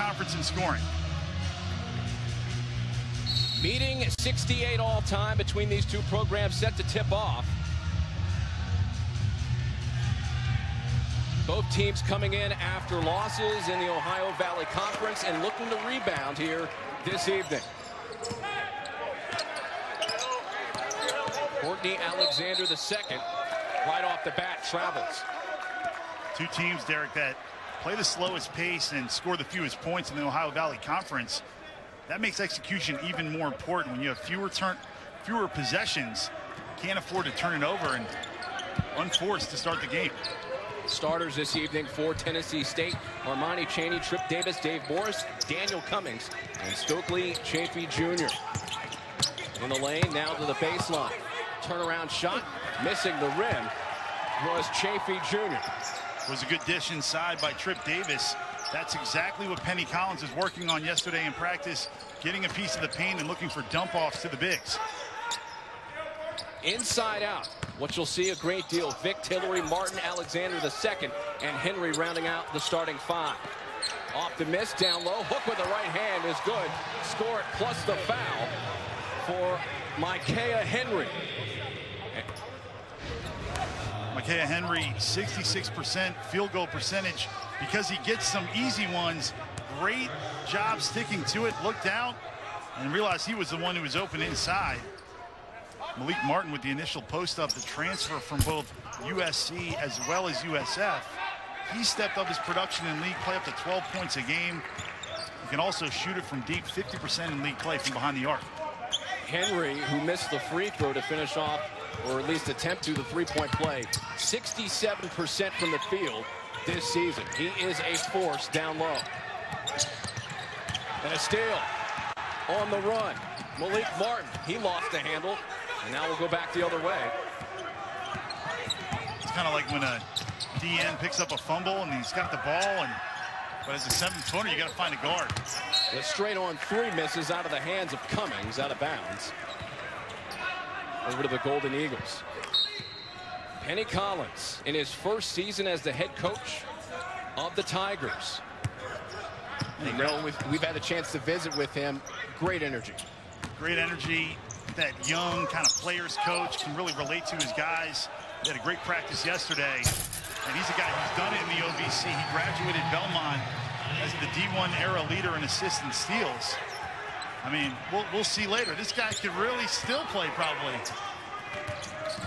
conference in scoring. Meeting 68 all-time between these two programs set to tip off. Both teams coming in after losses in the Ohio Valley Conference and looking to rebound here this evening. Courtney Alexander II, right off the bat, travels. Two teams, Derek, that play the slowest pace and score the fewest points in the Ohio Valley Conference. That makes execution even more important when you have fewer possessions. Can't afford to turn it over and unforced to start the game. Starters this evening for Tennessee State: Armani Chaney, Trip Davis, Dave Morris, Daniel Cummings, and Stokley Chaffee Jr. In the lane, now to the baseline. Turnaround shot, missing the rim, was Chaffee Jr. Was a good dish inside by Trip Davis. That's exactly what Penny Collins was working on yesterday in practice, getting a piece of the paint and looking for dump-offs to the bigs. Inside out, what you'll see a great deal: Vic, Tillery, Martin, Alexander II, and Henry rounding out the starting five. Off the miss, down low, hook with the right hand is good. Score it plus the foul for Micaiah Henry. Micaiah Henry, 66% field goal percentage because he gets some easy ones. Great job sticking to it, looked out, and realized he was the one who was open inside. Malik Martin with the initial post-up, the transfer from both USC as well as USF. He stepped up his production in league play up to 12 points a game. He can also shoot it from deep, 50% in league play from behind the arc. Henry, who missed the free throw to finish off, or at least attempt to, the three-point play, 67% from the field this season. He is a force down low. And a steal on the run. Malik Martin, he lost the handle, and now we'll go back the other way. It's kind of like when a DN picks up a fumble and he's got the ball, but as a 7-footer, you got to find a guard. The straight-on three misses out of the hands of Cummings, out of bounds. Over to the Golden Eagles. Penny Collins in his first season as the head coach of the Tigers. You know, we've had a chance to visit with him. Great energy. Great energy. That young kind of players coach can really relate to his guys. They had a great practice yesterday, and he's a guy who's done it in the OVC. He graduated Belmont as the D1 era leader in assists and steals. I mean, we'll see later. This guy could really still play probably.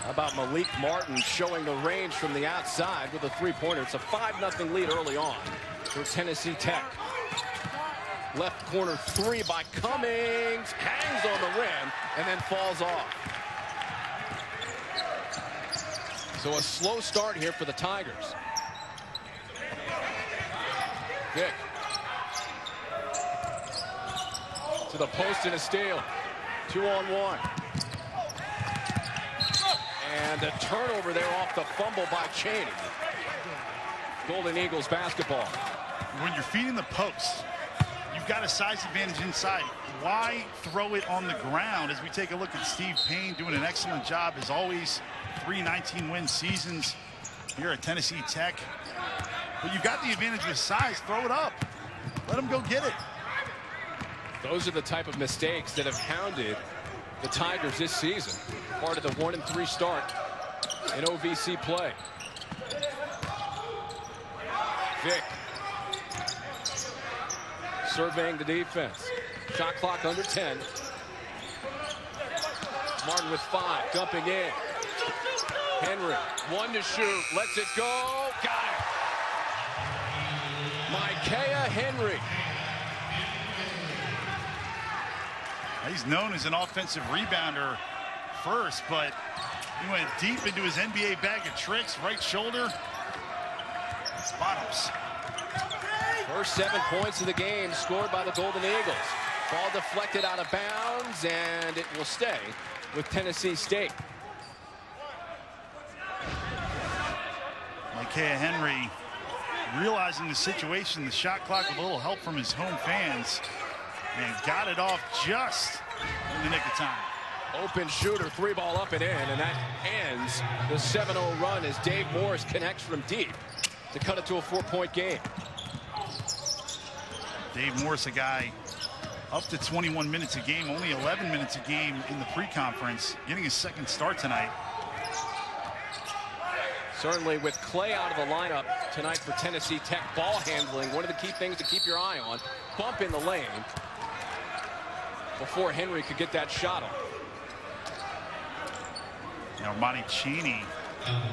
How about Malik Martin showing the range from the outside with a three-pointer? It's a 5-0 lead early on for Tennessee Tech. Left corner three by Cummings, hangs on the rim and then falls off. So a slow start here for the Tigers. Vic to the post and a steal. 2-on-1. And a turnover there off the fumble by Chaney. Golden Eagles basketball. When you're feeding the post, you've got a size advantage inside. Why throw it on the ground? As we take a look at Steve Payne doing an excellent job as always. 3 19-win seasons here at Tennessee Tech. But you've got the advantage with size. Throw it up. Let them go get it. Those are the type of mistakes that have hounded the Tigers this season. Part of the 1-3 start in OVC play. Vic surveying the defense. Shot clock under 10. Martin with 5, dumping in. Henry, 1 to shoot, lets it go, got it. Micaiah Henry. He's known as an offensive rebounder first, but he went deep into his NBA bag of tricks, right shoulder. Bottoms. First 7 points of the game scored by the Golden Eagles. Ball deflected out of bounds, and it will stay with Tennessee State. Micaiah Henry realizing the situation, the shot clock with a little help from his home fans, and got it off just in the nick of time. Open shooter, 3-ball up and in, and that ends the 7-0 run as Dave Morris connects from deep to cut it to a 4-point game. Dave Morris, a guy up to 21 minutes a game, only 11 minutes a game in the pre-conference, getting his second start tonight. Certainly with Clay out of the lineup tonight for Tennessee Tech, ball handling, one of the key things to keep your eye on. Bump in the lane before Henry could get that shot off. Now Monty Cheney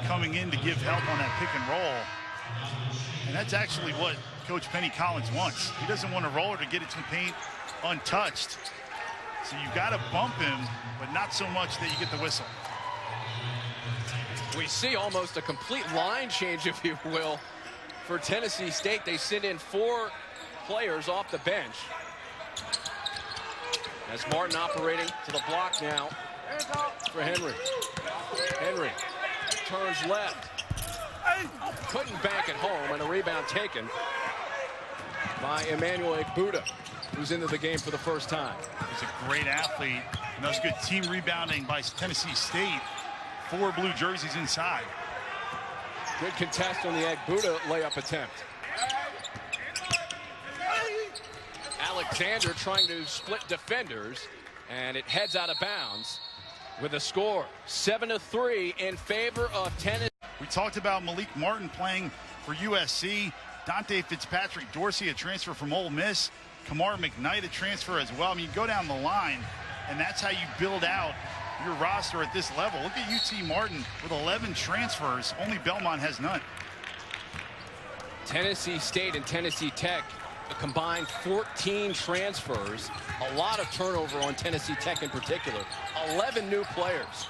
coming in to give help on that pick and roll. And that's actually what Coach Penny Collins wants. He doesn't want a roller to get it to the paint untouched. So you got to bump him, but not so much that you get the whistle. We see almost a complete line change, if you will, for Tennessee State. They send in 4 players off the bench. As Martin operating to the block now for Henry. Henry turns left. Couldn't bank it home, and a rebound taken by Emmanuel Egbuda, who's into the game for the first time. He's a great athlete, and that was good team rebounding by Tennessee State. 4 blue jerseys inside. Good contest on the Egbuda layup attempt. Alexander trying to split defenders, and it heads out of bounds with a score 7-3 in favor of Tennessee. We talked about Malik Martin playing for USC. Dante Fitzpatrick Dorsey, a transfer from Ole Miss. Kamar McKnight, a transfer as well. I mean, you go down the line, and that's how you build out your roster at this level. Look at UT Martin with 11 transfers. Only Belmont has none. Tennessee State and Tennessee Tech, a combined 14 transfers. A lot of turnover on Tennessee Tech in particular. 11 new players.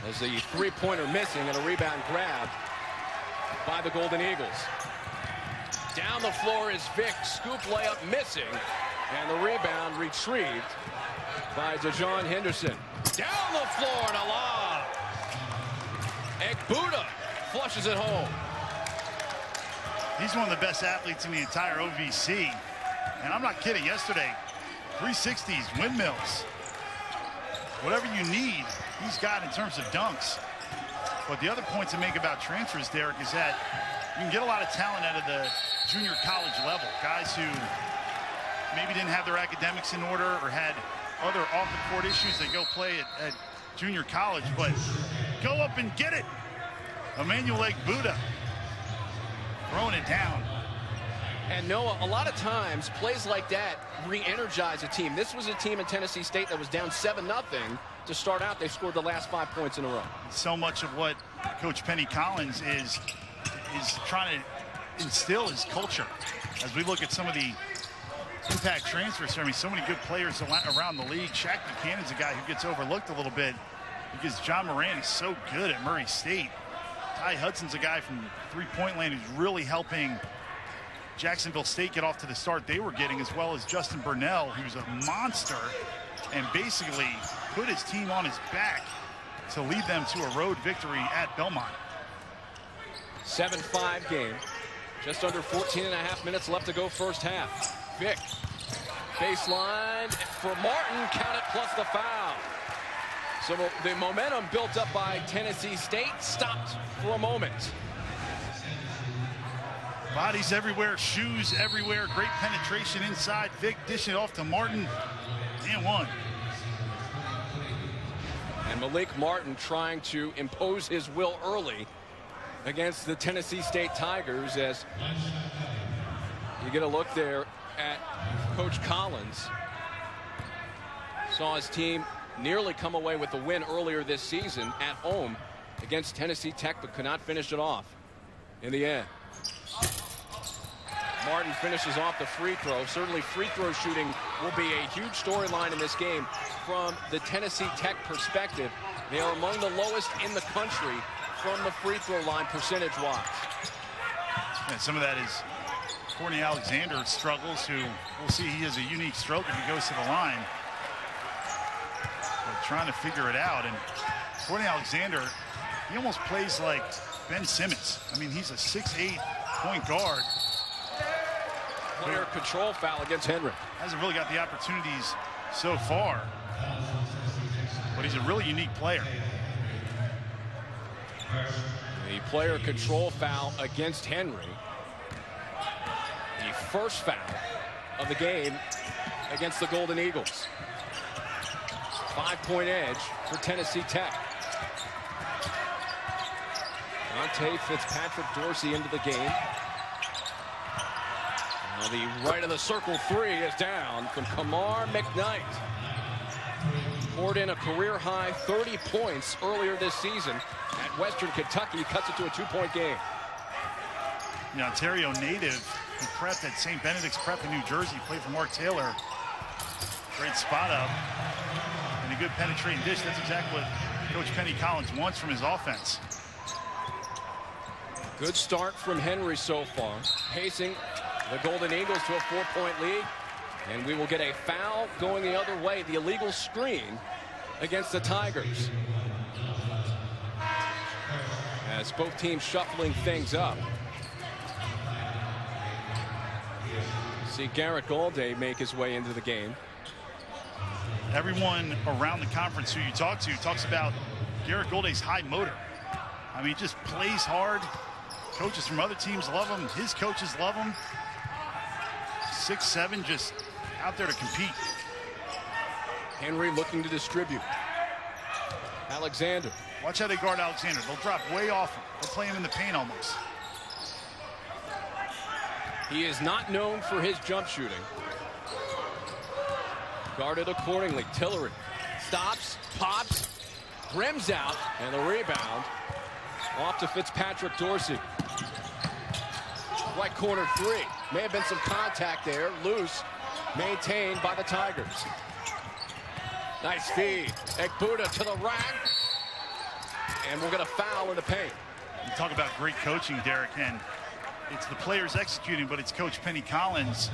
As the three-pointer missing and a rebound grab by the Golden Eagles. Down the floor is Vick. Scoop layup missing. And the rebound retrieved by DeJohn Henderson. Down the floor and a lob. Egbuda flushes it home. He's one of the best athletes in the entire OVC. And I'm not kidding. Yesterday, 360s, windmills. Whatever you need, he's got in terms of dunks. But the other point to make about transfers, Derek, is that you can get a lot of talent out of the junior college level. Guys who maybe didn't have their academics in order or had other off-the-court issues. They go play at junior college, but go up and get it. Emmanuel Egbuda throwing it down. And Noah, a lot of times plays like that re-energize a team. This was a team in Tennessee State that was down 7-0 to start out. They scored the last 5 points in a row. So much of what Coach Penny Collins is trying to instill his culture. As we look at some of the impact transfers, I mean, so many good players around the league. Shaq Buchanan's a guy who gets overlooked a little bit because John Moran is so good at Murray State. Ty Hudson's a guy from three-point land who's really helping Jacksonville State get off to the start they were getting, as well as Justin Burnell, who's a monster and basically put his team on his back to lead them to a road victory at Belmont. 7-5 game. Just under 14.5 minutes left to go first half. Vick, baseline for Martin, count it plus the foul. So the momentum built up by Tennessee State stopped for a moment. Bodies everywhere, shoes everywhere, great penetration inside. Vick dishing it off to Martin, and one. And Malik Martin trying to impose his will early against the Tennessee State Tigers, as you get a look there at Coach Collins. Saw his team nearly come away with the win earlier this season at home against Tennessee Tech, but could not finish it off in the end. Martin finishes off the free throw. Certainly free throw shooting will be a huge storyline in this game from the Tennessee Tech perspective. They are among the lowest in the country from the free throw line percentage-wise. And some of that is Courtney Alexander struggles, who we'll see he has a unique stroke if he goes to the line. But trying to figure it out. And Courtney Alexander, he almost plays like Ben Simmons. I mean, he's a 6'8" point guard. Player control foul against Henry. Hasn't really got the opportunities so far, but he's a really unique player. The player control foul against Henry. The first foul of the game against the Golden Eagles. 5-point edge for Tennessee Tech. Dante Fitzpatrick Dorsey into the game. Now the right of the circle three is down from Kamar McKnight. Poured in a career-high 30 points earlier this season at Western Kentucky. Cuts it to a 2-point game. The Ontario native who prepped at St. Benedict's Prep in New Jersey, played for Mark Taylor. Great spot up and a good penetrating dish. That's exactly what Coach Penny Collins wants from his offense. Good start from Henry so far, pacing the Golden Eagles to a 4-point lead. And we will get a foul going the other way, the illegal screen against the Tigers. As both teams shuffling things up. See Garrett Golday make his way into the game. Everyone around the conference who you talk to talks about Garrett Golday's high motor. I mean, he just plays hard. Coaches from other teams love him. His coaches love him. 6'7", just out there to compete. Henry looking to distribute. Alexander. Watch how they guard Alexander. They'll drop way off him. They'll play him in the paint almost. He is not known for his jump shooting. Guarded accordingly. Tillery stops, pops, rims out, and the rebound off to Fitzpatrick Dorsey. Right corner three. May have been some contact there. Loose. Maintained by the Tigers. Nice feed. Ekbuda to the rack. And we'll get a foul in the paint. You talk about great coaching, Derek, and it's the players executing, but it's Coach Penny Collins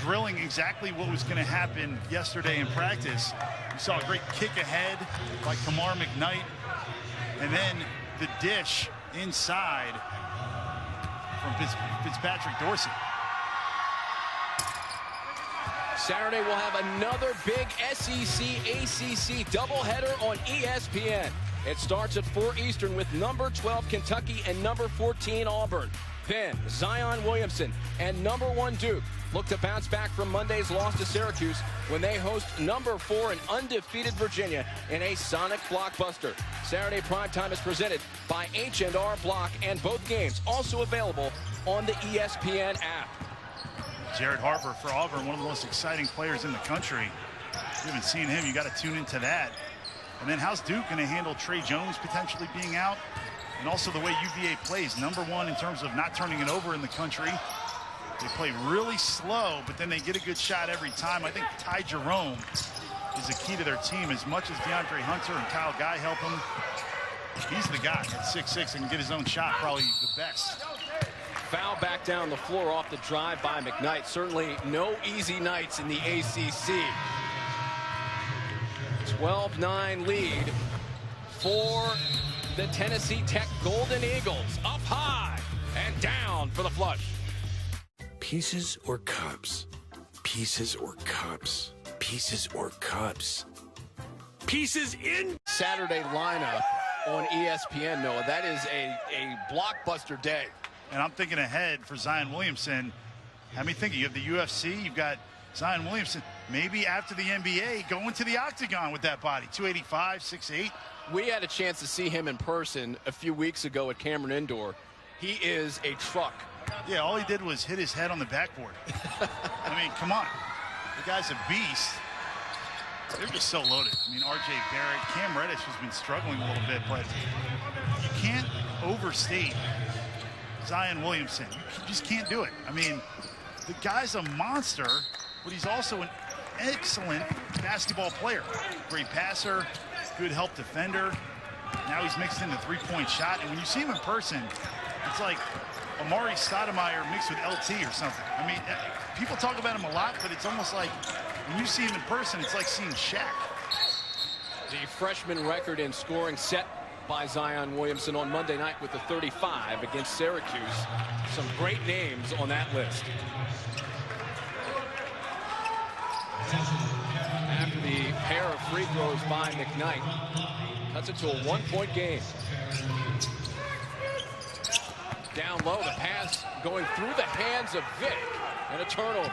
drilling exactly what was going to happen yesterday in practice. We saw a great kick ahead by Kamar McKnight, and then the dish inside from Fitzpatrick Dorsey. Saturday we'll have another big SEC-ACC doubleheader on ESPN. It starts at 4 Eastern with number 12 Kentucky and number 14 Auburn. Then Zion Williamson and number 1 Duke look to bounce back from Monday's loss to Syracuse when they host number 4 and undefeated Virginia in a sonic blockbuster. Saturday primetime is presented by H&R Block, and both games also available on the ESPN app. Jared Harper for Auburn, one of the most exciting players in the country. If you haven't seen him, you got to tune into that. And then how's Duke going to handle Trey Jones potentially being out? And also the way UVA plays, number 1 in terms of not turning it over in the country. They play really slow, but then they get a good shot every time. I think Ty Jerome is the key to their team. As much as DeAndre Hunter and Kyle Guy help him, he's the guy at 6'6" and can get his own shot, probably the best. Foul back down the floor off the drive by McKnight. Certainly no easy nights in the ACC. 12-9 lead for the Tennessee Tech Golden Eagles. Up high and down for the flush. Pieces or cups? Pieces or cups? Pieces or cups? Pieces in Saturday lineup on ESPN, Noah. That is a blockbuster day. And I'm thinking ahead for Zion Williamson. Have me thinking, you have the UFC, you've got Zion Williamson, maybe after the NBA, going to the octagon with that body, 285, 6'8". We had a chance to see him in person a few weeks ago at Cameron Indoor. He is a truck. Yeah, all he did was hit his head on the backboard. I mean, come on. The guy's a beast. They're just so loaded. I mean, R.J. Barrett, Cam Reddish has been struggling a little bit, but you can't overstate Zion Williamson. You just can't do it. I mean, the guy's a monster, but he's also an excellent basketball player. Great passer, good help defender. Now he's mixed in the three-point shot, and when you see him in person, it's like Amari Stoudemire mixed with LT or something. I mean, people talk about him a lot, but it's almost like when you see him in person, it's like seeing Shaq. The freshman record in scoring set by Zion Williamson on Monday night with the 35 against Syracuse. Some great names on that list. After the pair of free throws by McKnight, cuts it to a one-point game. Down low, the pass going through the hands of Vick, And a turnover.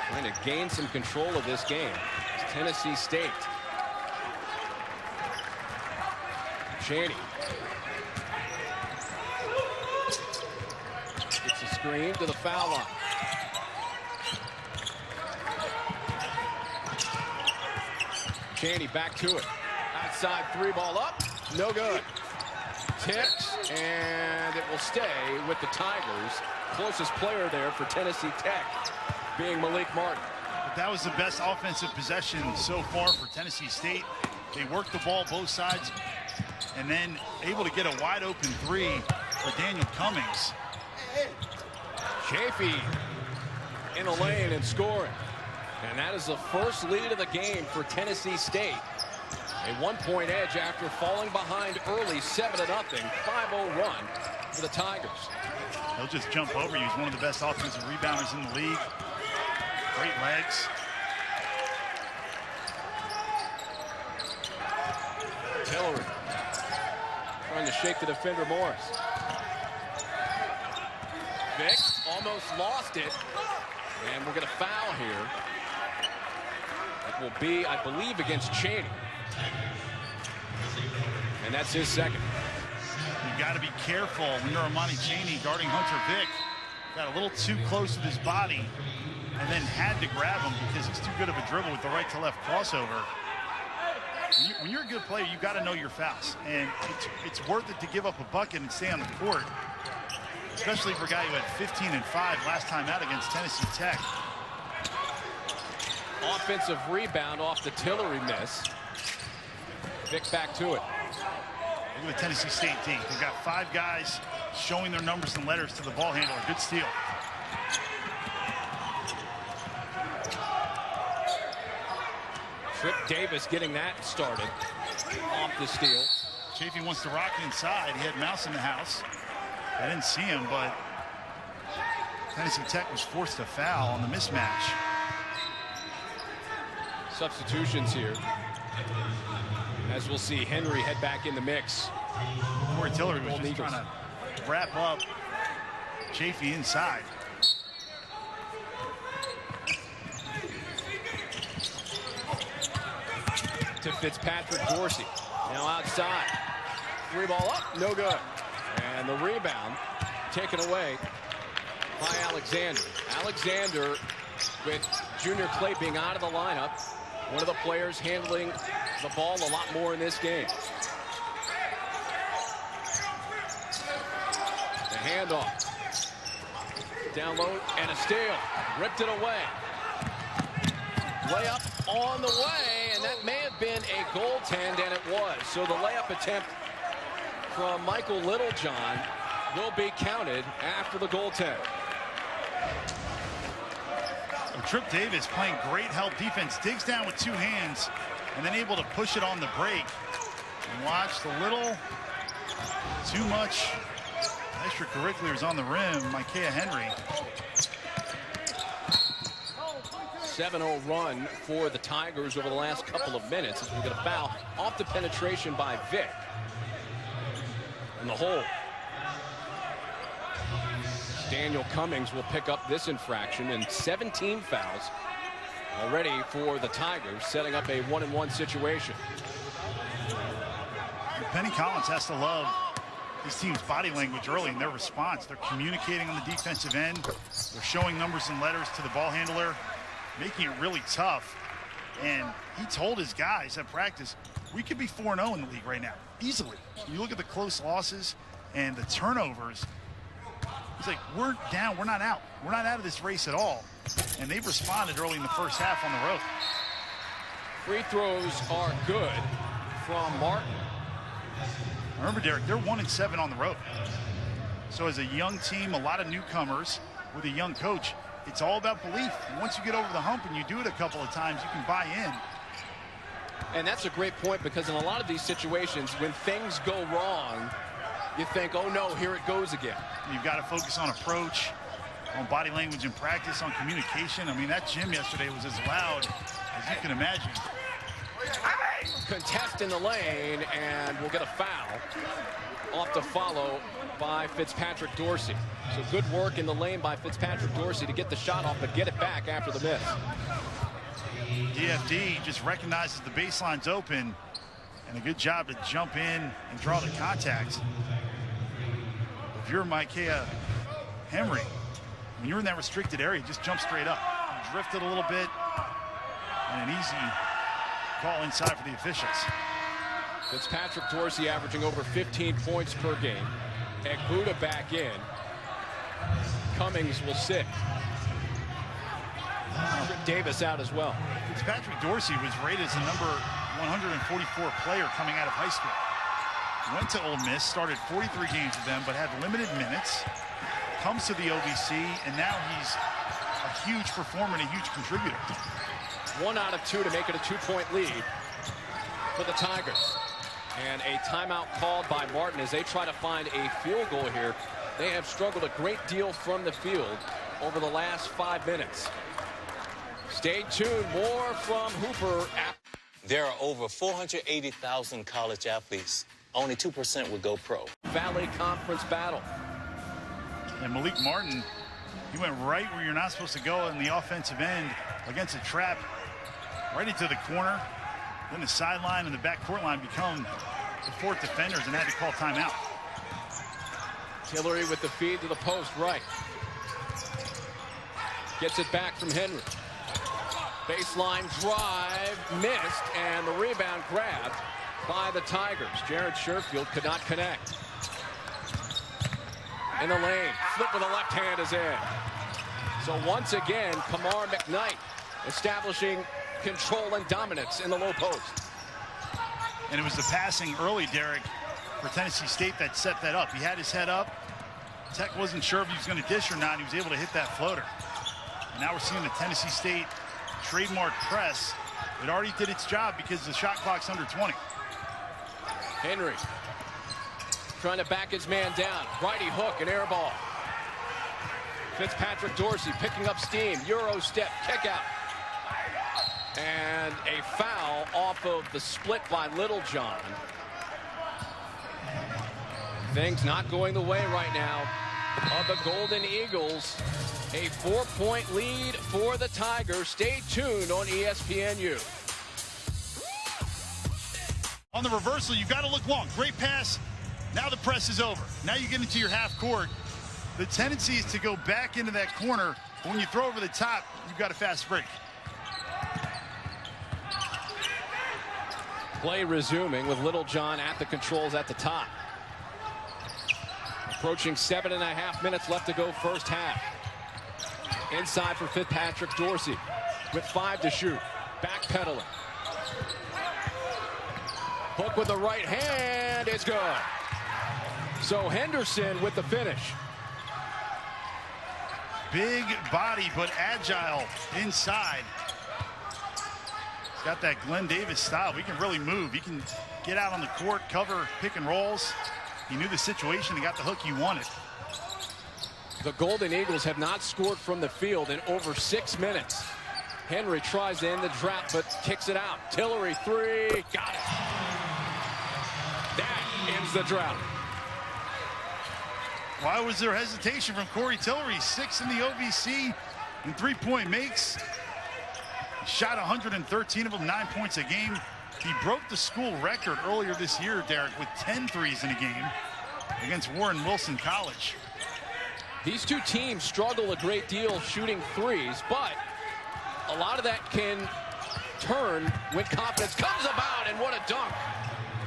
Trying to gain some control of this game. It's Tennessee State. Chaffee. Gets a screen to the foul line. Chaffee back to it. Outside three ball up. No good. Tips, and it will stay with the Tigers. Closest player there for Tennessee Tech being Malik Martin. But that was the best offensive possession so far for Tennessee State. They worked the ball both sides and then able to get a wide open three for Daniel Cummings. Chaffee in the lane and scoring. And that is the first lead of the game for Tennessee State. A 1-point edge after falling behind early, 7-0, 5-0 run for the Tigers. He'll just jump over you. He's one of the best offensive rebounders in the league. Great legs. Tillery trying to shake the defender Morris. Vic almost lost it. And we're going to foul here. It will be, I believe, against Chaffee. And that's his second. You've got to be careful when you're Armani Chaney guarding Hunter Vic. Got a little too close with his body and then had to grab him because he's too good of a dribble with the right to left crossover. When you're a good player, you've got to know your fouls. And it's worth it to give up a bucket and stay on the court, especially for a guy who had 15 and 5 last time out against Tennessee Tech. Offensive rebound off the Tillery miss. Vic back to it. Look at the Tennessee State team. They've got 5 guys showing their numbers and letters to the ball handler. Good steal. Trip Davis getting that started off the steal. Chaffee wants to rock it inside. He had Mouse in the house. I didn't see him, but Tennessee Tech was forced to foul on the mismatch. Substitutions here. As we'll see, Henry head back in the mix. Corey Tillery was just trying to wrap up Chaffee inside. To Fitzpatrick Dorsey. Now outside. Three ball up, no good. And the rebound taken away by Alexander. Alexander, with Junior Clay being out of the lineup, one of the players handling the ball a lot more in this game. The handoff. Down low and a steal. Ripped it away. Layup on the way, and that may have been a goaltend, and it was. So the layup attempt from Michael Littlejohn will be counted after the goaltend. Trip Davis playing great help defense, digs down with 2 hands and then able to push it on the break. And watch the little too much extracurriculars on the rim. Micaiah Henry. 7-0 run for the Tigers over the last couple of minutes as we get a foul off the penetration by Vic. In the hole. Daniel Cummings will pick up this infraction, and 17 fouls already for the Tigers, setting up a 1-and-1 situation. Penny Collins has to love this team's body language early in their response. They're communicating on the defensive end. They're showing numbers and letters to the ball handler, making it really tough. And he told his guys at practice, we could be 4-0 in the league right now, easily. You look at the close losses and the turnovers. He's like, we're down, we're not out. We're not out of this race at all. And they've responded early in the first half on the road. Free throws are good from Martin. Remember, Derek, they're 1-7 on the road. So as a young team, a lot of newcomers with a young coach, it's all about belief. And once you get over the hump and you do it a couple of times, you can buy in. And that's a great point, because in a lot of these situations, when things go wrong, you think, oh no, here it goes again. You've got to focus on approach, on body language and practice, on communication. I mean, that gym yesterday was as loud as you can imagine. Contest in the lane, and we'll get a foul. off the follow by Fitzpatrick Dorsey. So good work in the lane by Fitzpatrick Dorsey to get the shot off, but get it back after the miss. DFD just recognizes the baseline's open, and a good job to jump in and draw the contact. If you're Micaiah Henry, when you're in that restricted area, just jump straight up. You drifted a little bit, and an easy call inside for the officials. Fitzpatrick Dorsey averaging over 15 points per game. Egbuda back in. Cummings will sit. Davis out as well. Fitzpatrick Dorsey was rated as the number 144 player coming out of high school. Went to Ole Miss, started 43 games with them, but had limited minutes. Comes to the OVC, and now he's a huge performer and a huge contributor. 1 out of 2 to make it a 2-point lead for the Tigers. And a timeout called by Martin as they try to find a field goal here. They have struggled a great deal from the field over the last 5 minutes. Stay tuned. More from Hooper. There are over 480,000 college athletes. Only 2% would go pro. Valley Conference battle. And Malik Martin, he went right where you're not supposed to go in the offensive end against a trap, right into the corner. Then the sideline and the backcourt line become the 4th defenders and had to call timeout. Tillery with the feed to the post right. Gets it back from Henry. Baseline drive, missed, and the rebound grabbed by the Tigers. Jared Sherfield could not connect. In the lane, flip with the left hand is in. So once again, Kamar McKnight establishing control and dominance in the low post. And it was the passing early, Derek, for Tennessee State that set that up. He had his head up. Tech wasn't sure if he was going to dish or not. He was able to hit that floater. And now we're seeing the Tennessee State trademark press. It already did its job because the shot clock's under 20. Henry trying to back his man down. Righty hook and air ball. Fitzpatrick Dorsey picking up steam. Euro step, kick out. And a foul off of the split by Littlejohn. Things not going the way right now of the Golden Eagles. A 4-point lead for the Tigers. Stay tuned on ESPNU. On the reversal, you've got to look long. Great pass. Now the press is over. Now you get into your half court. The tendency is to go back into that corner. But when you throw over the top, you've got a fast break. Play resuming with Littlejohn at the controls at the top. Approaching 7.5 minutes left to go first half. Inside for Fitzpatrick Dorsey with 5 to shoot. Backpedaling. Hook with the right hand is good. So Henderson with the finish. Big body, but agile inside. He's got that Glenn Davis style. He can really move. He can get out on the court, cover pick and rolls. He knew the situation. He got the hook he wanted. The Golden Eagles have not scored from the field in over 6 minutes. Henry tries to end the drought, but kicks it out. Tillery, 3, got it. That ends the drought. Why was there hesitation from Corey Tillery? 6 in the OVC and 3-point makes. He shot 113 of them, 9 points a game. He broke the school record earlier this year, Derek, with 10 threes in a game against Warren Wilson College. These two teams struggle a great deal shooting threes, but a lot of that can turn when confidence comes about, and what a dunk.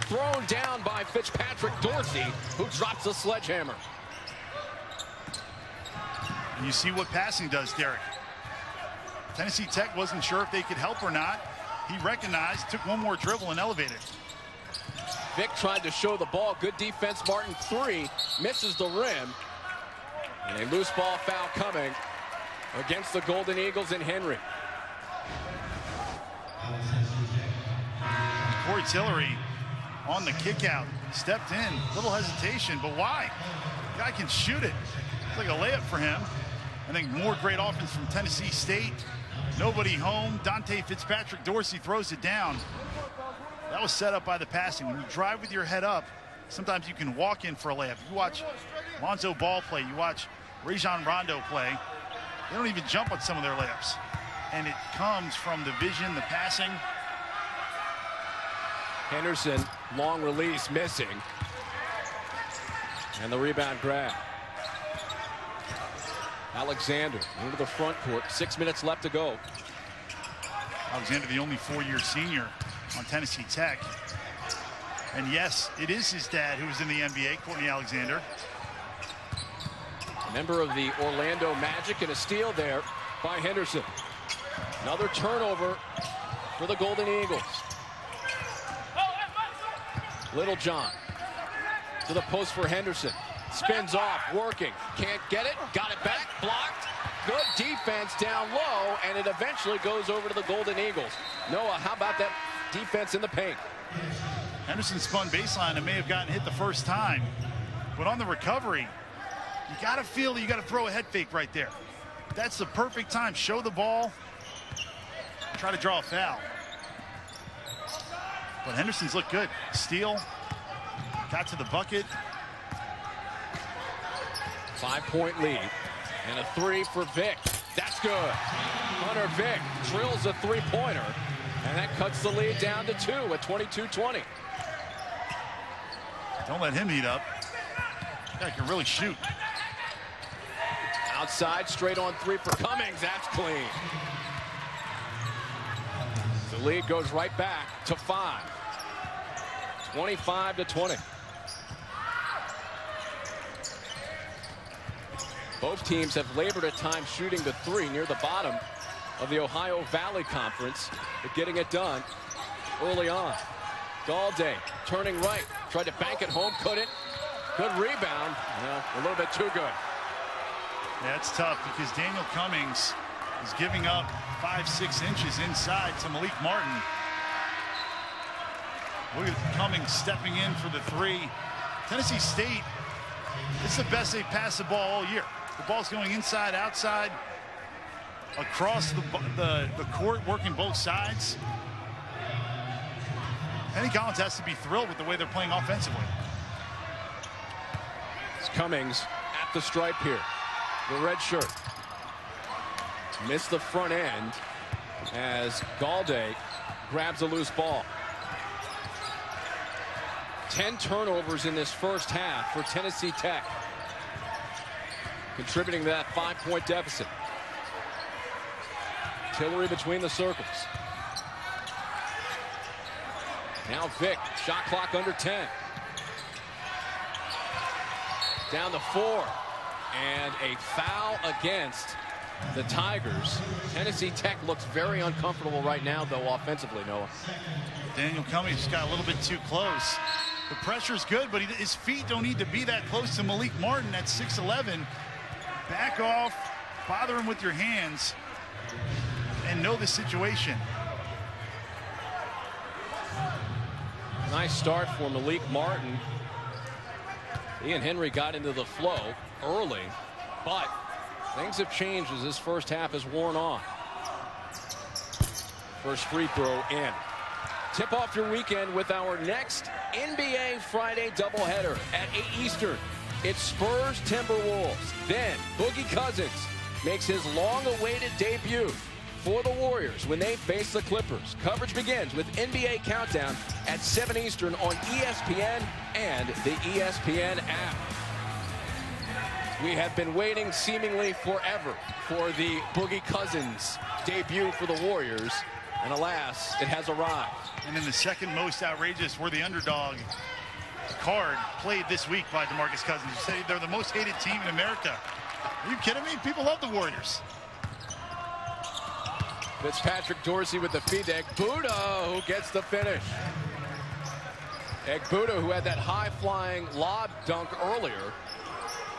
Thrown down by Fitzpatrick Dorsey, who drops the sledgehammer. And you see what passing does, Derek. Tennessee Tech wasn't sure if they could help or not. He recognized, took one more dribble and elevated. Vic tried to show the ball. Good defense. Martin, 3, misses the rim. And a loose ball foul coming against the Golden Eagles and Henry. Corey Tillery on the kick out, stepped in, little hesitation, but why? The guy can shoot it. It's like a layup for him. I think more great offense from Tennessee State. Nobody home. Dante Fitzpatrick Dorsey throws it down. That was set up by the passing. When you drive with your head up, sometimes you can walk in for a layup. You watch Lonzo Ball play, you watch Rajon Rondo play, they don't even jump on some of their layups. And it comes from the vision, the passing. Henderson, long release, missing. And the rebound grab. Alexander into the front court. 6 minutes left to go. Alexander, the only 4-year senior on Tennessee Tech. And yes, it is his dad who was in the NBA, Courtney Alexander. Member of the Orlando Magic, and a steal there by Henderson. Another turnover for the Golden Eagles. Little John to the post for Henderson. Spins off, working. Can't get it. Got it back. Blocked. Good defense down low, and it eventually goes over to the Golden Eagles. Noah, how about that defense in the paint? Henderson spun baseline and may have gotten hit the first time. But on the recovery, you got to feel that you got to throw a head fake right there. That's the perfect time. Show the ball. Try to draw a foul. But Henderson's looked good. Steal. Got to the bucket. 5-point lead. And a three for Vic. That's good. Hunter Vic drills a three-pointer. And that cuts the lead down to 2 at 22-20. Don't let him heat up. That guy can really shoot. Outside, straight on three for Cummings. That's clean. The lead goes right back to 5. 25-20. Both teams have labored at times shooting the three near the bottom of the Ohio Valley Conference, but getting it done early on. Galday turning right, tried to bank it home, couldn't. Good rebound. Well, a little bit too good. Yeah, it's tough because Daniel Cummings is giving up 5-6 inches inside to Malik Martin. Look at Cummings stepping in for the three. Tennessee State, it's the best they've passed the ball all year. The ball's going inside, outside, across the court, working both sides. Penny Collins has to be thrilled with the way they're playing offensively. It's Cummings at the stripe here. The red shirt. Missed the front end as Galday grabs a loose ball. 10 turnovers in this first half for Tennessee Tech, contributing to that 5-point deficit. Tillery between the circles. Now Vic, shot clock under 10. Down to 4. And a foul against the Tigers. Tennessee Tech looks very uncomfortable right now, though, offensively, Noah. Daniel Cummings got a little bit too close. The pressure's good, but his feet don't need to be that close to Malik Martin at 6'11". Back off, bother him with your hands, and know the situation. Nice start for Malik Martin. Ian Henry got into the flow early, but things have changed as this first half has worn on. First free throw in. Tip off your weekend with our next NBA Friday doubleheader at 8 Eastern. It's Spurs Timberwolves. Then Boogie Cousins makes his long-awaited debut for the Warriors when they face the Clippers. Coverage begins with NBA Countdown at 7 Eastern on ESPN and the ESPN app. We have been waiting seemingly forever for the Boogie Cousins debut for the Warriors, and alas, it has arrived. And then the second most outrageous, we're the underdog card played this week by DeMarcus Cousins. You say they're the most hated team in America. Are you kidding me? People love the Warriors. Fitzpatrick Dorsey with the feed to Egbuda, who gets the finish. Egbuda, who had that high-flying lob dunk earlier,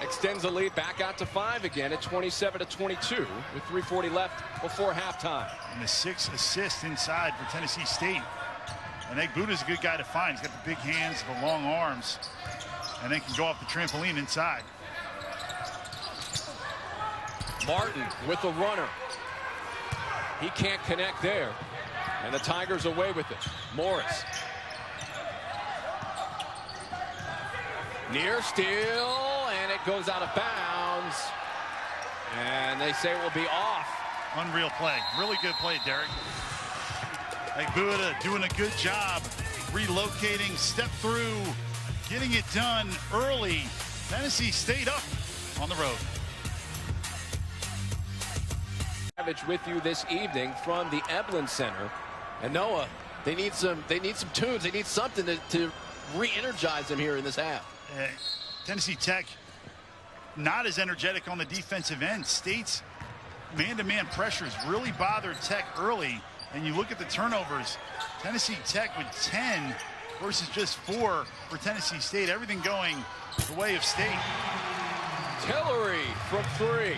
extends the lead back out to 5 again at 27-22 with 3:40 left before halftime. And the 6 assists inside for Tennessee State. And Egbuda's a good guy to find. He's got the big hands, the long arms, and then can go off the trampoline inside. Martin with the runner. He can't connect there. And the Tigers away with it. Morris. Near steal, and it goes out of bounds. And they say it will be off. Unreal play. Really good play, Derek. Buda doing a good job relocating, step through, getting it done early. Tennessee stayed up on the road. With you this evening from the Eblin Center. And Noah, they need some tunes. They need something to re-energize them here in this half. Tennessee Tech not as energetic on the defensive end. State's man-to-man pressures really bothered Tech early. And you look at the turnovers, Tennessee Tech with 10 versus just 4 for Tennessee State. Everything going the way of State. Tillery from 3.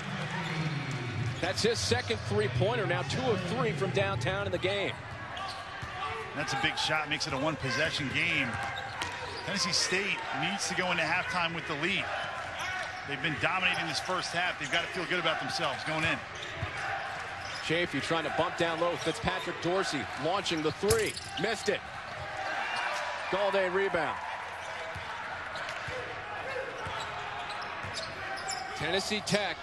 That's his second three-pointer, now 2 of 3 from downtown in the game. That's a big shot, makes it a one-possession game. Tennessee State needs to go into halftime with the lead. They've been dominating this first half. They've got to feel good about themselves going in. Chaffee trying to bump down low. Fitzpatrick Dorsey launching the 3. Missed it. Golday rebound. Tennessee Tech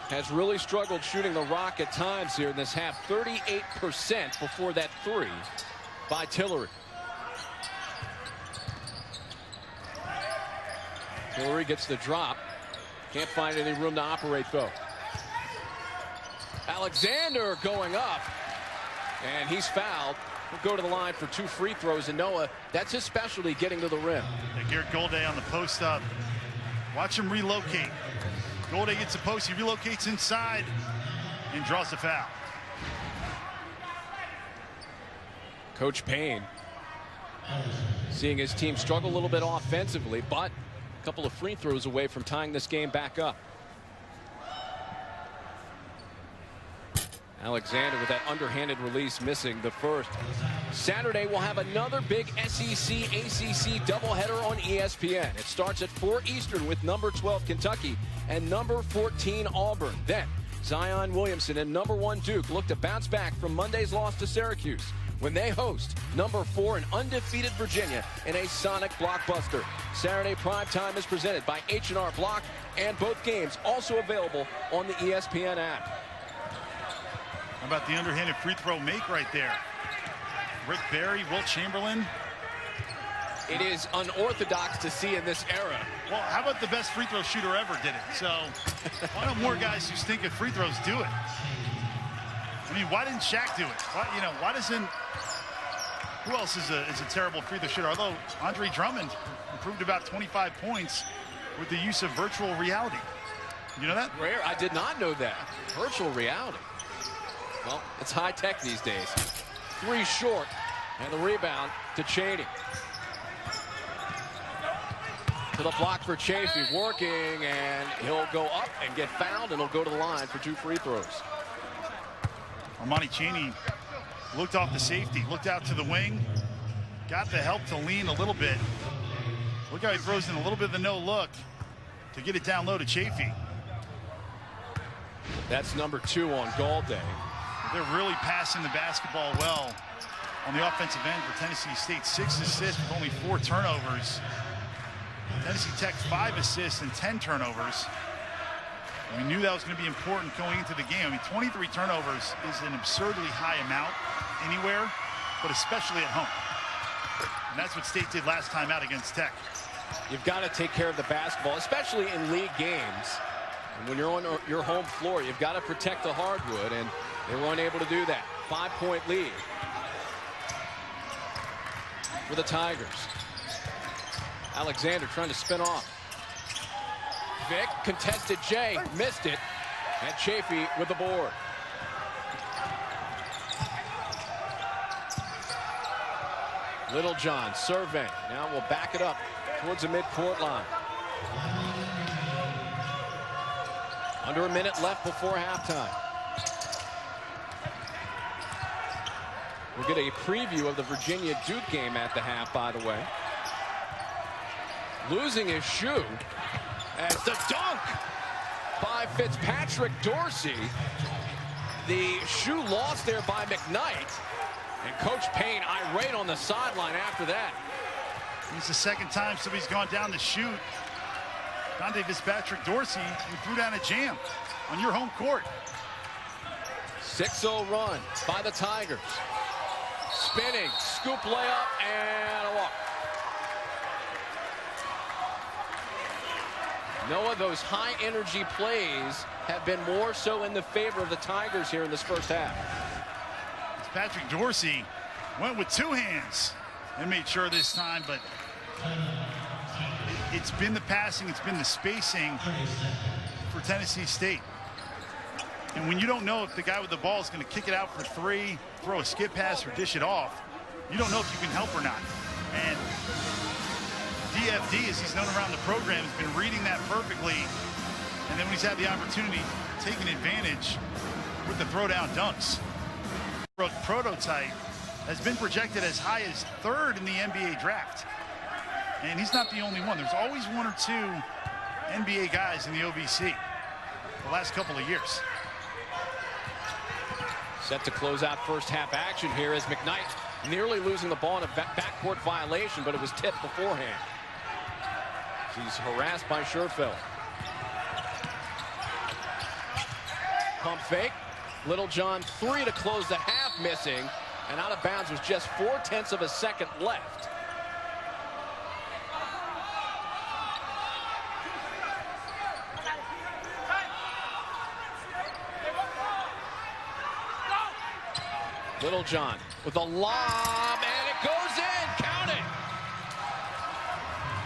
has really struggled shooting the rock at times here in this half. 38% before that 3 by Tillery. Tillery gets the drop. Can't find any room to operate, though. Alexander going up, and he's fouled. He'll go to the line for 2 free throws, and Noah, that's his specialty, getting to the rim. Garrett Golday on the post up. Watch him relocate. Golday gets the post, he relocates inside and draws the foul. Coach Payne seeing his team struggle a little bit offensively, but a couple of free throws away from tying this game back up. Alexander with that underhanded release, missing the first. Saturday we'll have another big SEC ACC doubleheader on ESPN. It starts at 4 Eastern with number 12 Kentucky and number 14 Auburn. Then Zion Williamson and number 1 Duke look to bounce back from Monday's loss to Syracuse when they host number 4 and undefeated Virginia in a sonic blockbuster. Saturday primetime is presented by H&R Block, and both games also available on the ESPN app. How about the underhanded free throw make right there? Rick Barry, Wilt Chamberlain. It is unorthodox to see in this era. Well, how about the best free throw shooter ever did it? So why don't more guys who stink at free throws do it? I mean, why didn't Shaq do it? Why doesn't... Who else is a terrible free throw shooter? Although Andre Drummond improved about 25 points with the use of virtual reality. You know that? Rare. I did not know that. Virtual reality. Well, it's high tech these days. 3 short, and the rebound to Cheney. To the block for Chaffee, working, and he'll go up and get fouled, and he'll go to the line for 2 free throws. Armani Cheney looked off the safety, looked out to the wing, got the help to lean a little bit. Look how he throws in a little bit of the no look to get it down low to Chaffee. That's number 2 on Golday. They're really passing the basketball well on the offensive end for Tennessee State. 6 assists with only 4 turnovers. Tennessee Tech 5 assists and 10 turnovers. We knew that was going to be important going into the game. I mean, 23 turnovers is an absurdly high amount anywhere, but especially at home. And that's what State did last time out against Tech. You've got to take care of the basketball, especially in league games. And when you're on your home floor, you've got to protect the hardwood, and they were unable to do that. 5-point lead for the Tigers. Alexander trying to spin off. Vic, contested Jay, missed it, and Chaffee with the board. Littlejohn surveying. Now we'll back it up towards the midcourt line. Under a minute left before halftime. We'll get a preview of the Virginia-Duke game at the half, by the way. Losing his shoe as the dunk by Fitzpatrick Dorsey. The shoe lost there by McKnight. And Coach Payne irate on the sideline after that. It's the second time somebody's gone down to shoot. Dante Fitzpatrick Dorsey, you threw down a jam on your home court. 6-0 run by the Tigers. Spinning, scoop layup, and a walk. Noah, those high energy plays have been more so in the favor of the Tigers here in this first half. Patrick Dorsey went with two hands and made sure this time, but it's been the passing, it's been the spacing for Tennessee State. And when you don't know if the guy with the ball is going to kick it out for three, throw a skip pass, or dish it off, you don't know if you can help or not. And DFD, as he's known around the program, has been reading that perfectly. And then when he's had the opportunity, taking advantage with the throwdown dunks. Prototype has been projected as high as third in the NBA draft. And he's not the only one. There's always one or two NBA guys in the OVC the last couple of years. Set to close out first half action here as McKnight nearly losing the ball in a backcourt violation, but it was tipped beforehand. He's harassed by Scherfeld. Pump fake. Little John 3 to close the half, missing, and out of bounds with just 0.4 of a second left. Little John with a lob, and it goes in. Count it.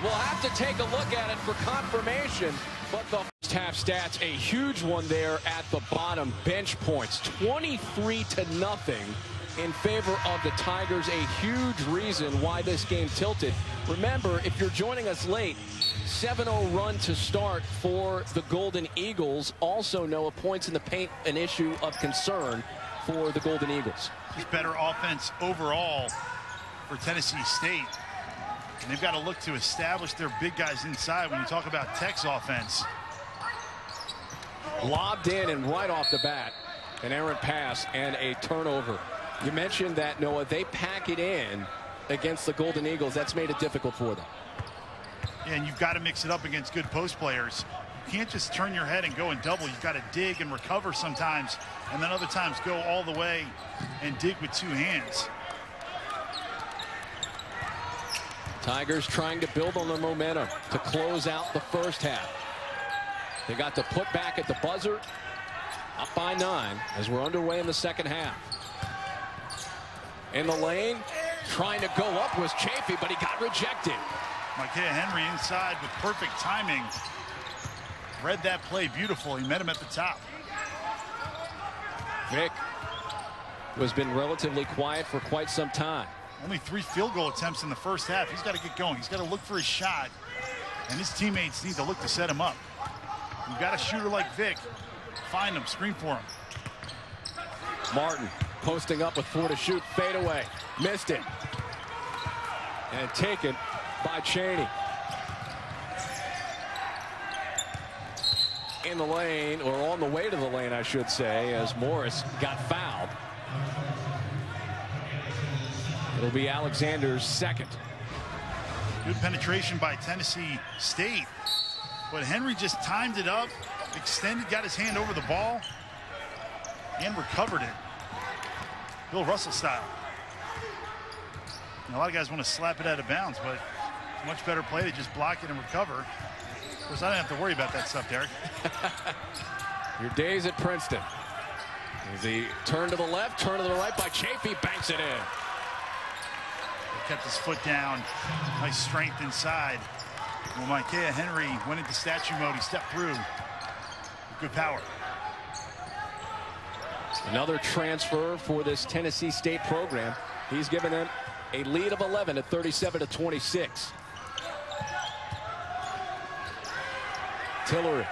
We'll have to take a look at it for confirmation, but the first half stats, a huge one there at the bottom. Bench points, 23-0 in favor of the Tigers. A huge reason why this game tilted. Remember, if you're joining us late, 7-0 run to start for the Golden Eagles. Also, Noah, points in the paint, an issue of concern for the Golden Eagles. Just better offense overall for Tennessee State. And they've got to look to establish their big guys inside when you talk about Tech's offense. Lobbed in and right off the bat, an errant pass and a turnover. You mentioned that, Noah, they pack it in against the Golden Eagles. That's made it difficult for them. Yeah, and you've got to mix it up against good post players. You can't just turn your head and go and double. You've got to dig and recover sometimes, and then other times go all the way and dig with two hands. Tigers trying to build on their momentum to close out the first half. They got the put back at the buzzer, up by 9 as we're underway in the second half. In the lane, trying to go up was Chaffee, but he got rejected. Micaiah Henry inside with perfect timing. Read that play beautiful. He met him at the top. Vic has been relatively quiet for quite some time. Only 3 field goal attempts in the first half. He's got to get going. He's got to look for his shot, and his teammates need to look to set him up. You've got a shooter like Vic. Find him, screen for him. Martin posting up with 4 to shoot, fade away, missed it, and taken by Chaney. In the lane, or on the way to the lane, I should say, as Morris got fouled. It'll be Alexander's second. Good penetration by Tennessee State, but Henry just timed it up, extended, got his hand over the ball, and recovered it. Bill Russell style. And a lot of guys want to slap it out of bounds, but it's a much better play to just block it and recover. Of course, I don't have to worry about that stuff, Derek. Your days at Princeton. As he turned to the left, turn to the right by Chaffee, banks it in. Kept his foot down. Nice strength inside. Well, Micaiah Henry went into statue mode. He stepped through. Good power. Another transfer for this Tennessee State program. He's given them a lead of 11 at 37-26. Tillery.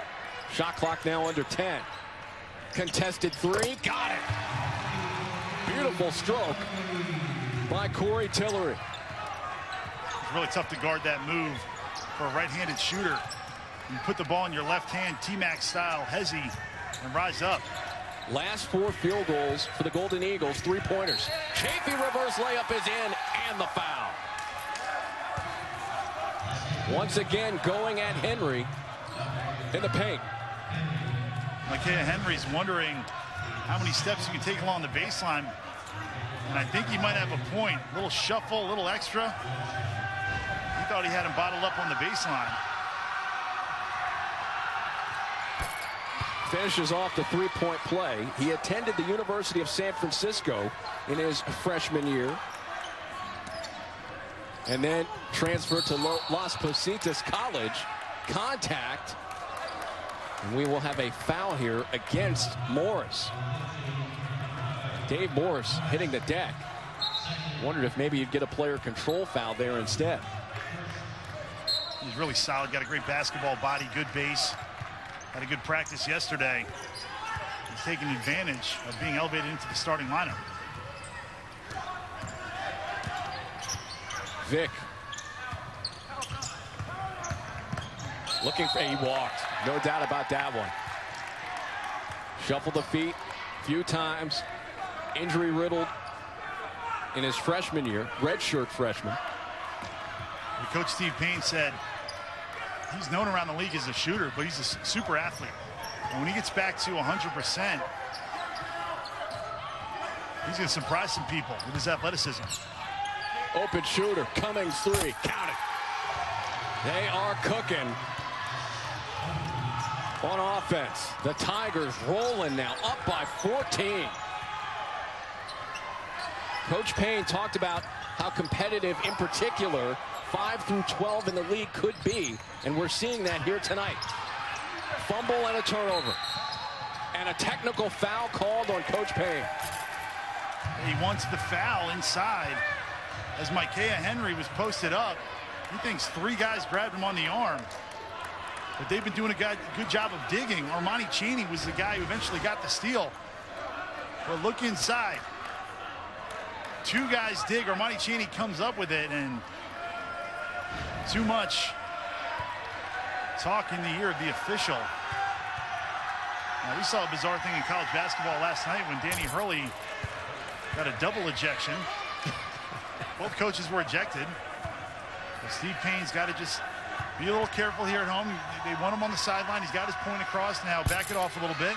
Shot clock now under 10. Contested 3. Got it. Beautiful stroke by Corey Tillery. It's really tough to guard that move for a right-handed shooter. You put the ball in your left hand, T-Mac style, hezzy, and rise up. Last 4 field goals for the Golden Eagles, 3-pointers. Chaffee reverse layup is in, and the foul. Once again going at Henry in the paint. Micaiah Henry's wondering how many steps you can take along the baseline. And I think he might have a point. A little shuffle, a little extra. He thought he had him bottled up on the baseline. Finishes off the three-point play. He attended the University of San Francisco in his freshman year. And then transferred to Las Positas College. Contact. And we will have a foul here against Morris. Dave Morris hitting the deck. Wondered if maybe you'd get a player control foul there instead. He's really solid. Got a great basketball body, good base. Had a good practice yesterday. He's taking advantage of being elevated into the starting lineup. Vic. Looking for, he walked. No doubt about that one. Shuffled the feet a few times. Injury riddled in his freshman year, redshirt freshman. Coach Steve Payne said he's known around the league as a shooter, but he's a super athlete. And when he gets back to 100%, he's going to surprise some people with his athleticism. Open shooter, Cummings three, count it. They are cooking on offense. The Tigers rolling now, up by 14. Coach Payne talked about how competitive, in particular, 5 through 12 in the league could be, and we're seeing that here tonight. Fumble and a turnover. And a technical foul called on Coach Payne. He wants the foul inside as Micaiah Henry was posted up. He thinks 3 guys grabbed him on the arm. But they've been doing a good job of digging. Armani Cheney was the guy who eventually got the steal. But look inside. 2 guys dig. Armani Cheney comes up with it, and too much talk in the ear of the official. Now, we saw a bizarre thing in college basketball last night when Danny Hurley got a double ejection. Both coaches were ejected. But Steve Payne's got to just be a little careful here at home. They want him on the sideline. He's got his point across now. Back it off a little bit.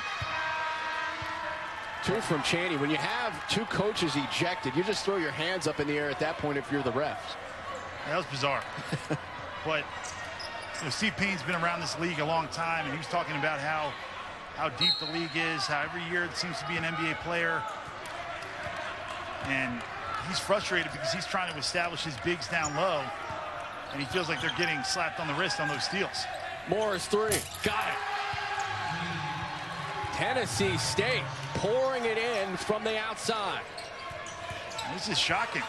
2 from Cheney. When you have 2 coaches ejected, you just throw your hands up in the air at that point if you're the refs. That was bizarre. But you know, Steve Payne's been around this league a long time, and he was talking about how deep the league is, how every year it seems to be an NBA player. And he's frustrated because he's trying to establish his bigs down low, and he feels like they're getting slapped on the wrist on those steals. Morris 3. Got it. Tennessee State pouring it in from the outside. This is shocking.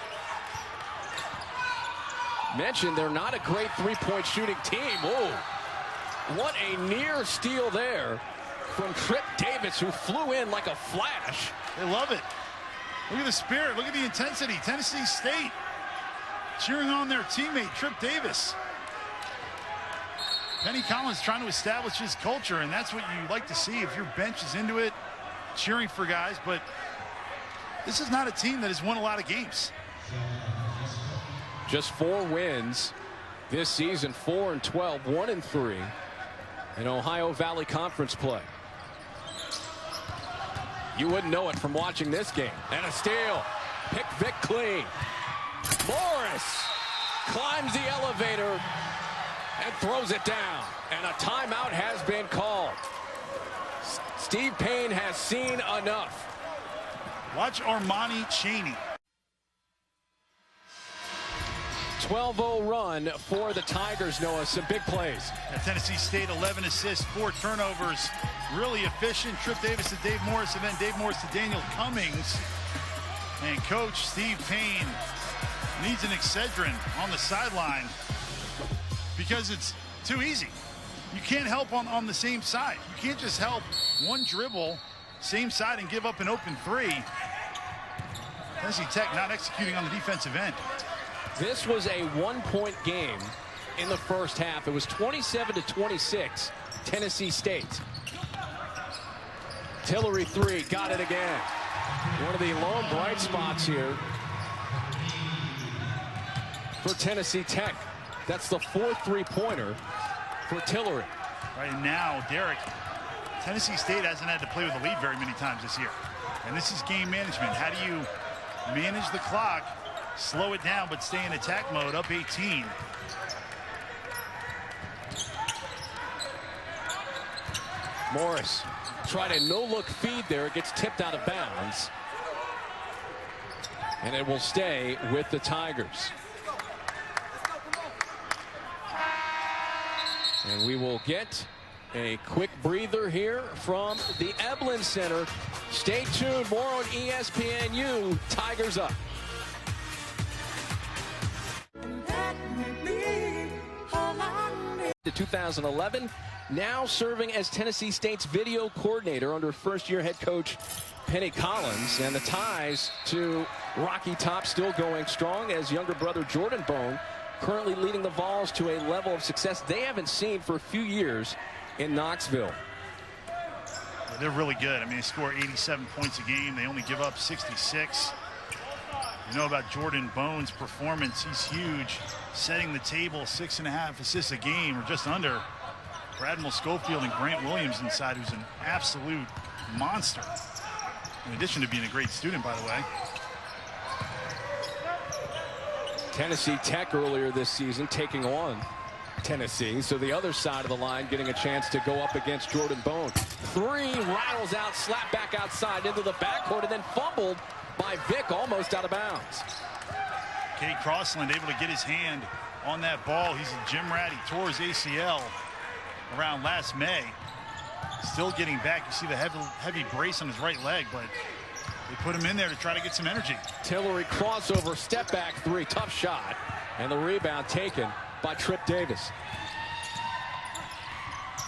Mentioned they're not a great three-point shooting team. Whoa. What a near steal there from Trip Davis, who flew in like a flash. They love it. Look at the spirit. Look at the intensity. Tennessee State cheering on their teammate, Trip Davis. Penny Collins trying to establish his culture, and that's what you like to see if your bench is into it, cheering for guys. But this is not a team that has won a lot of games. Just 4 wins this season, 4-12, 1-3 in Ohio Valley Conference play. You wouldn't know it from watching this game. And a steal. Pick Vic clean. Morris climbs the elevator and throws it down. And a timeout has been called. Steve Payne has seen enough. Watch Armani Cheney. 12-0 run for the Tigers, Noah. Some big plays. At Tennessee State, 11 assists, 4 turnovers. Really efficient. Trip Davis to Dave Morris, and then Dave Morris to Daniel Cummings. And Coach Steve Payne needs an Excedrin on the sideline because it's too easy. You can't help on the same side. You can't just help one dribble, same side, and give up an open 3. Tennessee Tech not executing on the defensive end. This was a 1-point game in the first half. It was 27-26, Tennessee State. Tillery 3, got it again. One of the lone bright spots here for Tennessee Tech. That's the fourth three-pointer for Tillery. Right now, Derek, Tennessee State hasn't had to play with a lead very many times this year. And this is game management. How do you manage the clock, slow it down, but stay in attack mode, up 18. Morris tried a no-look feed there. It gets tipped out of bounds. And it will stay with the Tigers. And we will get a quick breather here from the Eblin Center. Stay tuned. More on ESPNU. Tigers up. To 2011, now serving as Tennessee State's video coordinator under first-year head coach Penny Collins. And the ties to Rocky Top still going strong as younger brother Jordan Bone currently leading the Vols to a level of success they haven't seen for a few years in Knoxville. Yeah, they're really good. I mean, they score 87 points a game. They only give up 66. You know about Jordan Bone's performance. He's huge, setting the table, 6.5 assists a game, or just under. Bradmel Schofield and Grant Williams inside, who's an absolute monster. In addition to being a great student, by the way. Tennessee Tech earlier this season taking on Tennessee. So the other side of the line getting a chance to go up against Jordan Bone. Three, rattles out, slap back outside into the backcourt, and then fumbled by Vick, almost out of bounds. Cade Crossland able to get his hand on that ball. He's a gym rat. He tore his ACL around last May. Still getting back. You see the heavy brace on his right leg, but they put him in there to try to get some energy. Tillery crossover, step back three, tough shot, and the rebound taken by Trip Davis.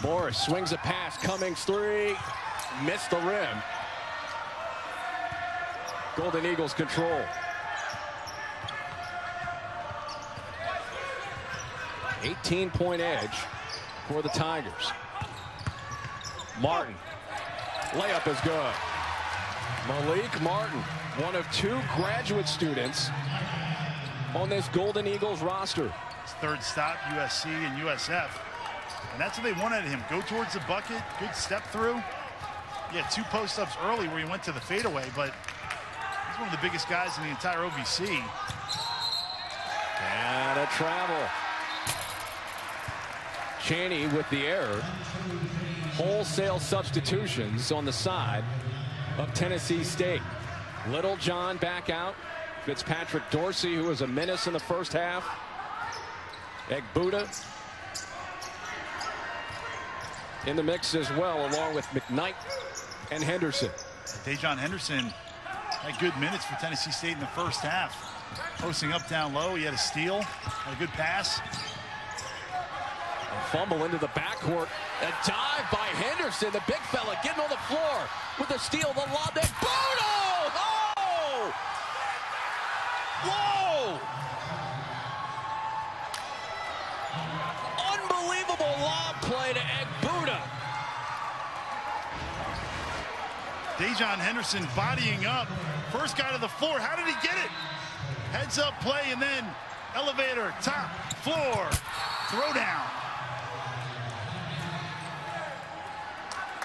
Morris swings a pass, Cummings three, missed the rim. Golden Eagles control. 18-point edge for the Tigers. Martin, layup is good. Malik Martin, one of two graduate students on this Golden Eagles roster. His third stop, USC and USF. And that's what they wanted him. Go towards the bucket, good step through. He had two post-ups early where he went to the fadeaway, but he's one of the biggest guys in the entire OVC. And a travel. Chaney with the error. Wholesale substitutions on the side of Tennessee State. Little John back out. Fitzpatrick Dorsey, who was a menace in the first half. Egbuda in the mix as well, along with McKnight and Henderson. Dejon Henderson had good minutes for Tennessee State in the first half. Posting up down low, he had a steal, had a good pass. A fumble into the backcourt. A dive by Henderson, the big fella getting on the floor with the steal, the lob, then Egbuda! Oh! Whoa! Unbelievable lob play to Egbuda. Dejon Henderson bodying up. First guy to the floor. How did he get it? Heads up play and then elevator, top, floor, throw down.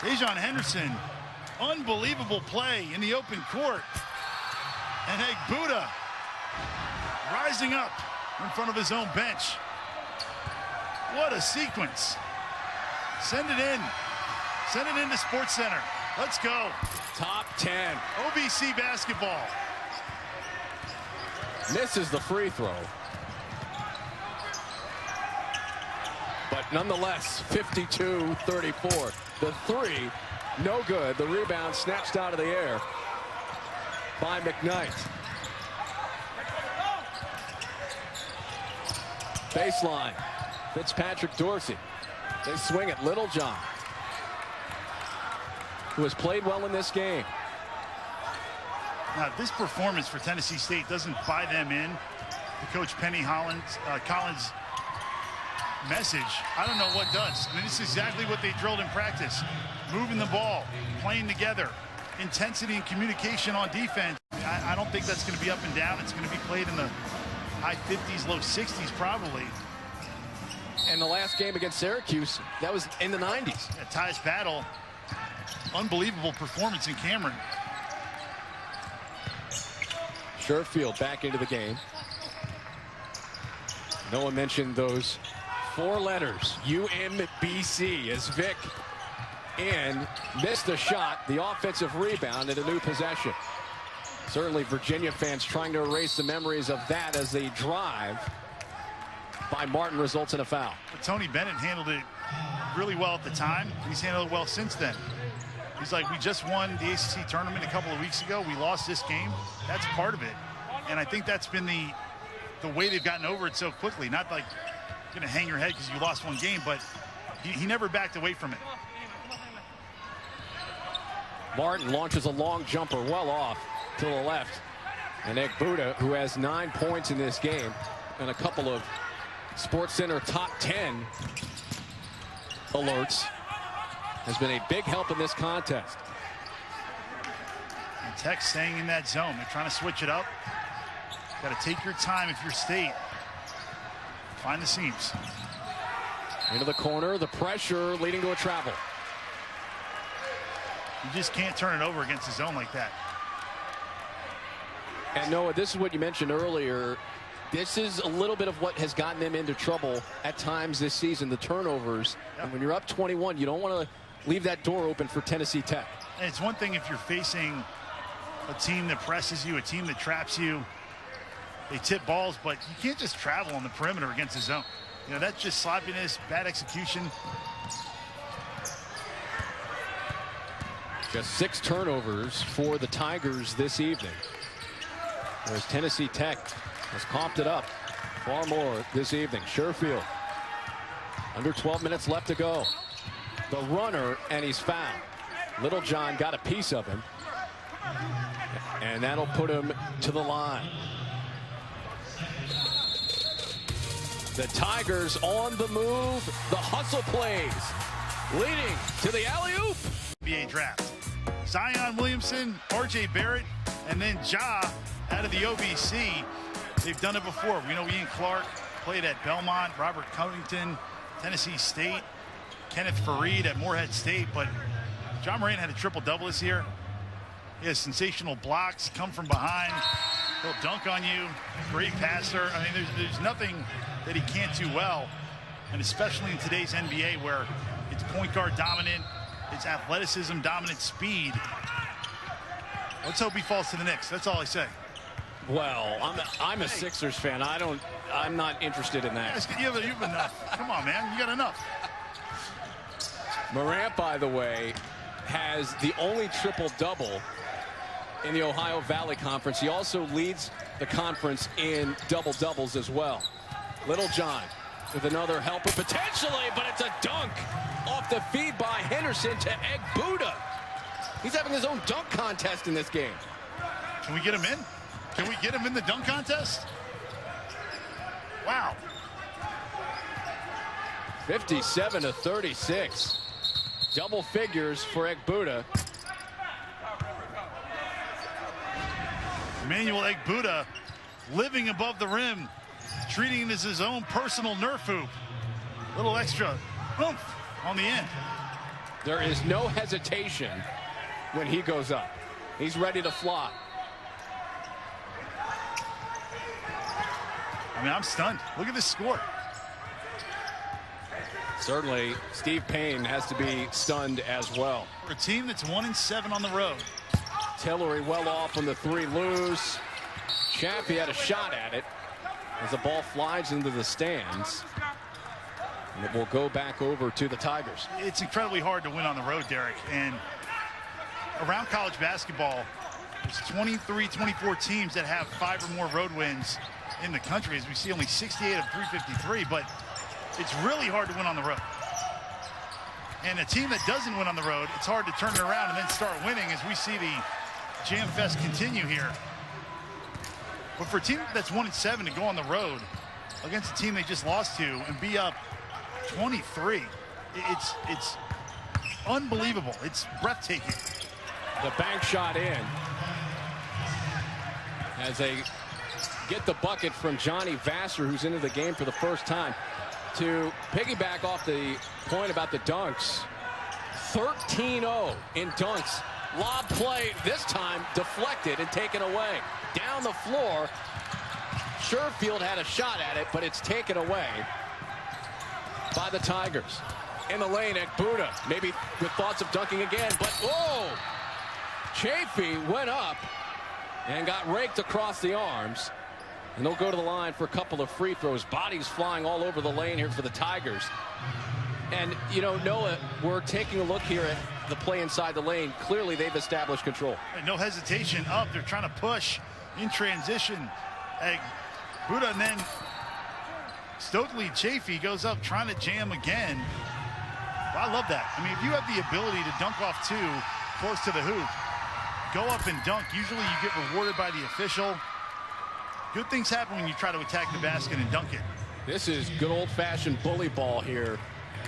Dejon Henderson, unbelievable play in the open court. And Egbuda rising up in front of his own bench. What a sequence. Send it in. Send it into Sports Center. Let's go. Top 10. OVC basketball. Misses the free throw. But nonetheless, 52-34. The three, no good. The rebound snatched out of the air by McKnight. Baseline. Fitzpatrick Dorsey. They swing it. Littlejohn, who has played well in this game. Now, this performance for Tennessee State doesn't buy them in to Coach Penny Collins' message. I don't know what does. I mean, this is exactly what they drilled in practice. Moving the ball, playing together, intensity and communication on defense. I don't think that's going to be up and down. It's going to be played in the high 50s, low 60s probably. And the last game against Syracuse, that was in the 90s. Yeah, Tyus Battle, unbelievable performance in Cameron. Sherfield back into the game. No one mentioned those 4 letters, UMBC, as Vic and missed a shot, the offensive rebound, and a new possession. Certainly Virginia fans trying to erase the memories of that as they drive by Martin results in a foul. But Tony Bennett handled it really well at the time. He's handled it well since then. He's like, we just won the ACC tournament a couple of weeks ago. We lost this game. That's part of it. And I think that's been the way they've gotten over it so quickly. Not like you're going to hang your head because you lost one game, but he never backed away from it. Martin launches a long jumper well off to the left. And Egbuka, who has 9 points in this game and a couple of SportsCenter top 10 alerts, has been a big help in this contest. And Tech staying in that zone. They're trying to switch it up. Got to take your time if you're State. Find the seams. Into the corner, the pressure leading to a travel. You just can't turn it over against the zone like that. And Noah, this is what you mentioned earlier. This is a little bit of what has gotten them into trouble at times this season, the turnovers. Yep. And when you're up 21, you don't want to leave that door open for Tennessee Tech. And it's one thing if you're facing a team that presses you, a team that traps you. They tip balls, but you can't just travel on the perimeter against the zone. You know, that's just sloppiness, bad execution. Just 6 turnovers for the Tigers this evening. Whereas Tennessee Tech has comped it up far more this evening. Sherfield, under 12 minutes left to go. The runner, and he's fouled. Littlejohn got a piece of him. And that'll put him to the line. The Tigers on the move. The hustle plays leading to the alley-oop. NBA draft. Zion Williamson, R.J. Barrett, and then Ja out of the OVC. They've done it before. We know Ian Clark played at Belmont, Robert Covington, Tennessee State, Kenneth Fareed at Morehead State. But John Moran had a triple-double this year. He has sensational blocks, come from behind. He'll dunk on you. Great passer. I mean, there's nothing that he can't do well, and especially in today's NBA where it's point guard dominant, it's athleticism dominant, speed. Let's hope he falls to the Knicks. That's all I say. Well, I'm a Sixers fan. I'm not interested in that. You have enough. Come on, man. You got enough. Morant, by the way, has the only triple-double in the Ohio Valley Conference. He also leads the conference in double-doubles as well. Littlejohn with another helper potentially, but it's a dunk off the feed by Henderson to Egbuka. He's having his own dunk contest in this game. Can we get him in? Can we get him in the dunk contest? Wow. 57-36. Double figures for Egbuka. Emmanuel Egbuka living above the rim, treating it as his own personal Nerf hoop. Little extra oomph on the end. There is no hesitation when he goes up. He's ready to fly. I mean, I'm stunned. Look at this score. Certainly, Steve Payne has to be stunned as well. For a team that's 1-7 on the road. Tillery well off on the 3 loose. Chaffee had a shot at it as the ball flies into the stands. And it will go back over to the Tigers. It's incredibly hard to win on the road, Derek. And around college basketball, there's 23, 24 teams that have 5 or more road wins in the country, as we see only 68 of 353. But it's really hard to win on the road. And a team that doesn't win on the road, it's hard to turn it around and then start winning, as we see the Jam Fest continue here. But for a team that's 1-7 to go on the road against a team they just lost to and be up 23, it's unbelievable. It's breathtaking. The bank shot in as they get the bucket from Johnny Vassar, who's into the game for the first time. To piggyback off the point about the dunks, 13-0 in dunks. Lob play, this time deflected and taken away. Down the floor, Sherfield had a shot at it, but it's taken away by the Tigers. In the lane at Buddha, maybe with thoughts of dunking again, but whoa! Chaffee went up and got raked across the arms. And they'll go to the line for a couple of free throws. Bodies flying all over the lane here for the Tigers. And, you know, Noah, we're taking a look here at the play inside the lane. Clearly, they've established control. And no hesitation up. They're trying to push in transition. Buddha, and then Stokley, Chaffee goes up trying to jam again. Well, I love that. I mean, if you have the ability to dunk off two close to the hoop, go up and dunk. Usually you get rewarded by the official. Good things happen when you try to attack the basket and dunk it. This is good old-fashioned bully ball here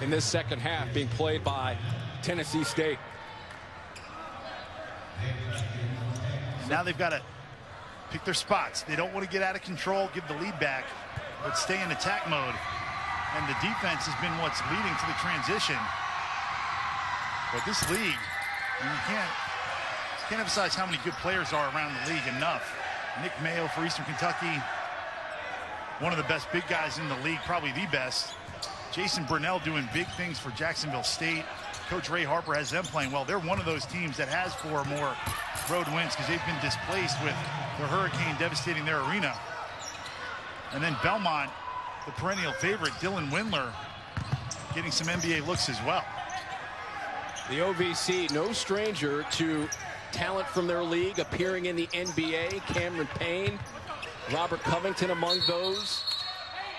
in this second half being played by Tennessee State. Now they've got to pick their spots. They don't want to get out of control, give the lead back, but stay in attack mode. And the defense has been what's leading to the transition. But this league, you can't emphasize how many good players are around the league enough. Nick Mayo for Eastern Kentucky, one of the best big guys in the league, probably the best. Jason Burnell doing big things for Jacksonville State. Coach Ray Harper has them playing well. They're one of those teams that has 4 more road wins because they've been displaced with the hurricane devastating their arena. And then Belmont, the perennial favorite, Dylan Windler, getting some NBA looks as well. The OVC, no stranger to talent from their league appearing in the NBA. Cameron Payne, Robert Covington among those.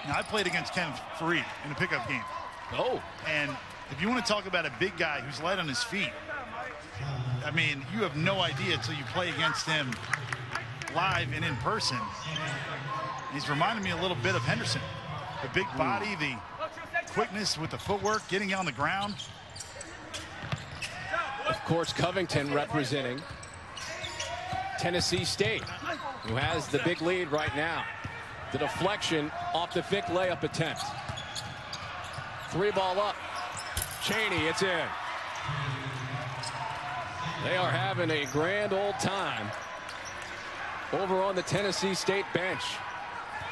Now, I played against Ken Fareed in a pickup game. Oh. And if you want to talk about a big guy who's light on his feet, I mean, you have no idea until you play against him live and in person. He's reminded me a little bit of Henderson. The big body, the quickness with the footwork, getting on the ground. Of course, Covington representing Tennessee State, who has the big lead right now. The deflection off the Vic layup attempt. 3-ball up. Chaney, it's in. They are having a grand old time over on the Tennessee State bench.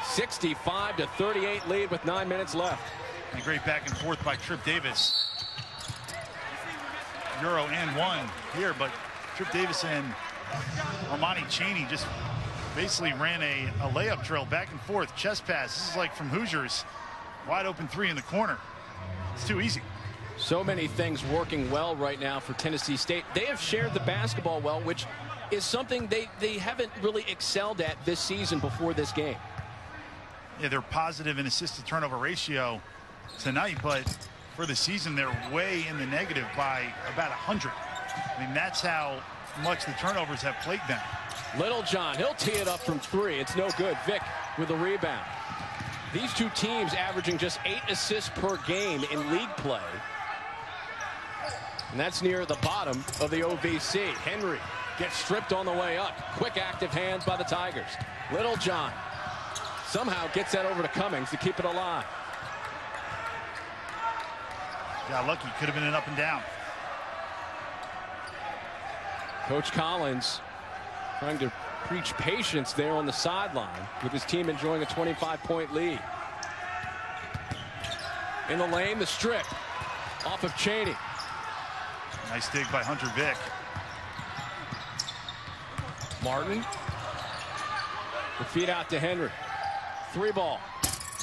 65-38 lead with 9 minutes left. And a great back and forth by Trip Davis. Euro and 1 here, but Trip Davis and Armani Chaney just basically ran a layup drill back and forth, chest pass. This is like from Hoosiers. Wide open 3 in the corner. It's too easy. So many things working well right now for Tennessee State. They have shared the basketball well, which is something they haven't really excelled at this season before this game. Yeah, they're positive in assist to turnover ratio tonight, but for the season they're way in the negative by about 100. I mean, that's how much the turnovers have plagued them. Littlejohn, he'll tee it up from 3. It's no good. Vic with the rebound. These two teams averaging just 8 assists per game in league play. And that's near the bottom of the OVC. Henry gets stripped on the way up. Quick active hands by the Tigers. Littlejohn somehow gets that over to Cummings to keep it alive. Got lucky. Could have been an up and down. Coach Collins trying to preach patience there on the sideline with his team enjoying a 25-point lead. In the lane, the strip off of Chaney. Nice dig by Hunter Vic. Martin. The feed out to Henry. 3-ball.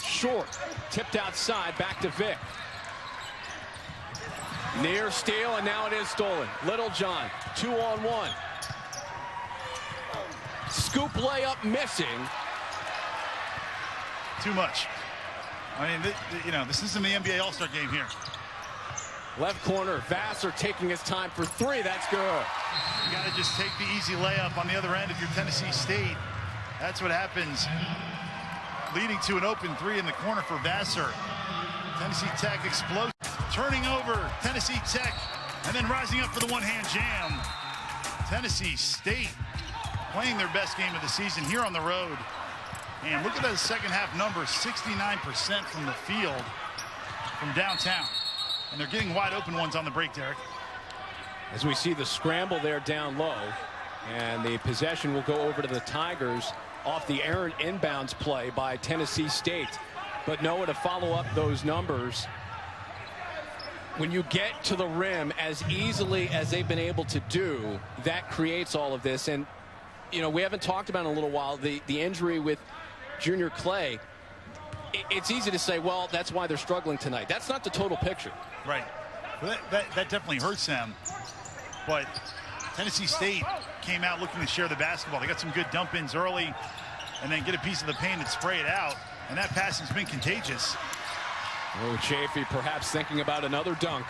Short. Tipped outside. Back to Vic. Near steal, and now it is stolen. Littlejohn, 2-on-1. Scoop layup missing. Too much. I mean, you know, this isn't the NBA All-Star game here. Left corner, Vassar taking his time for 3. That's good. You got to just take the easy layup on the other end if you're Tennessee State. That's what happens, leading to an open 3 in the corner for Vassar. Tennessee Tech explodes, turning over Tennessee Tech, and then rising up for the one-hand jam. Tennessee State playing their best game of the season here on the road. And look at those second half numbers, 69% from the field. from downtown. And they're getting wide open ones on the break, Derek. As we see the scramble there down low, and the possession will go over to the Tigers off the errant inbounds play by Tennessee State. But Noah, to follow up those numbers, when you get to the rim as easily as they've been able to do, that creates all of this. And you know, we haven't talked about in a little while the injury with Junior Clay. It's easy to say, well, that's why they're struggling tonight. That's not the total picture. Right. Well, that definitely hurts them. But Tennessee State came out looking to share the basketball. They got some good dump-ins early and then get a piece of the paint and spray it out. And that passing's been contagious. Oh, Chaffee perhaps thinking about another dunk.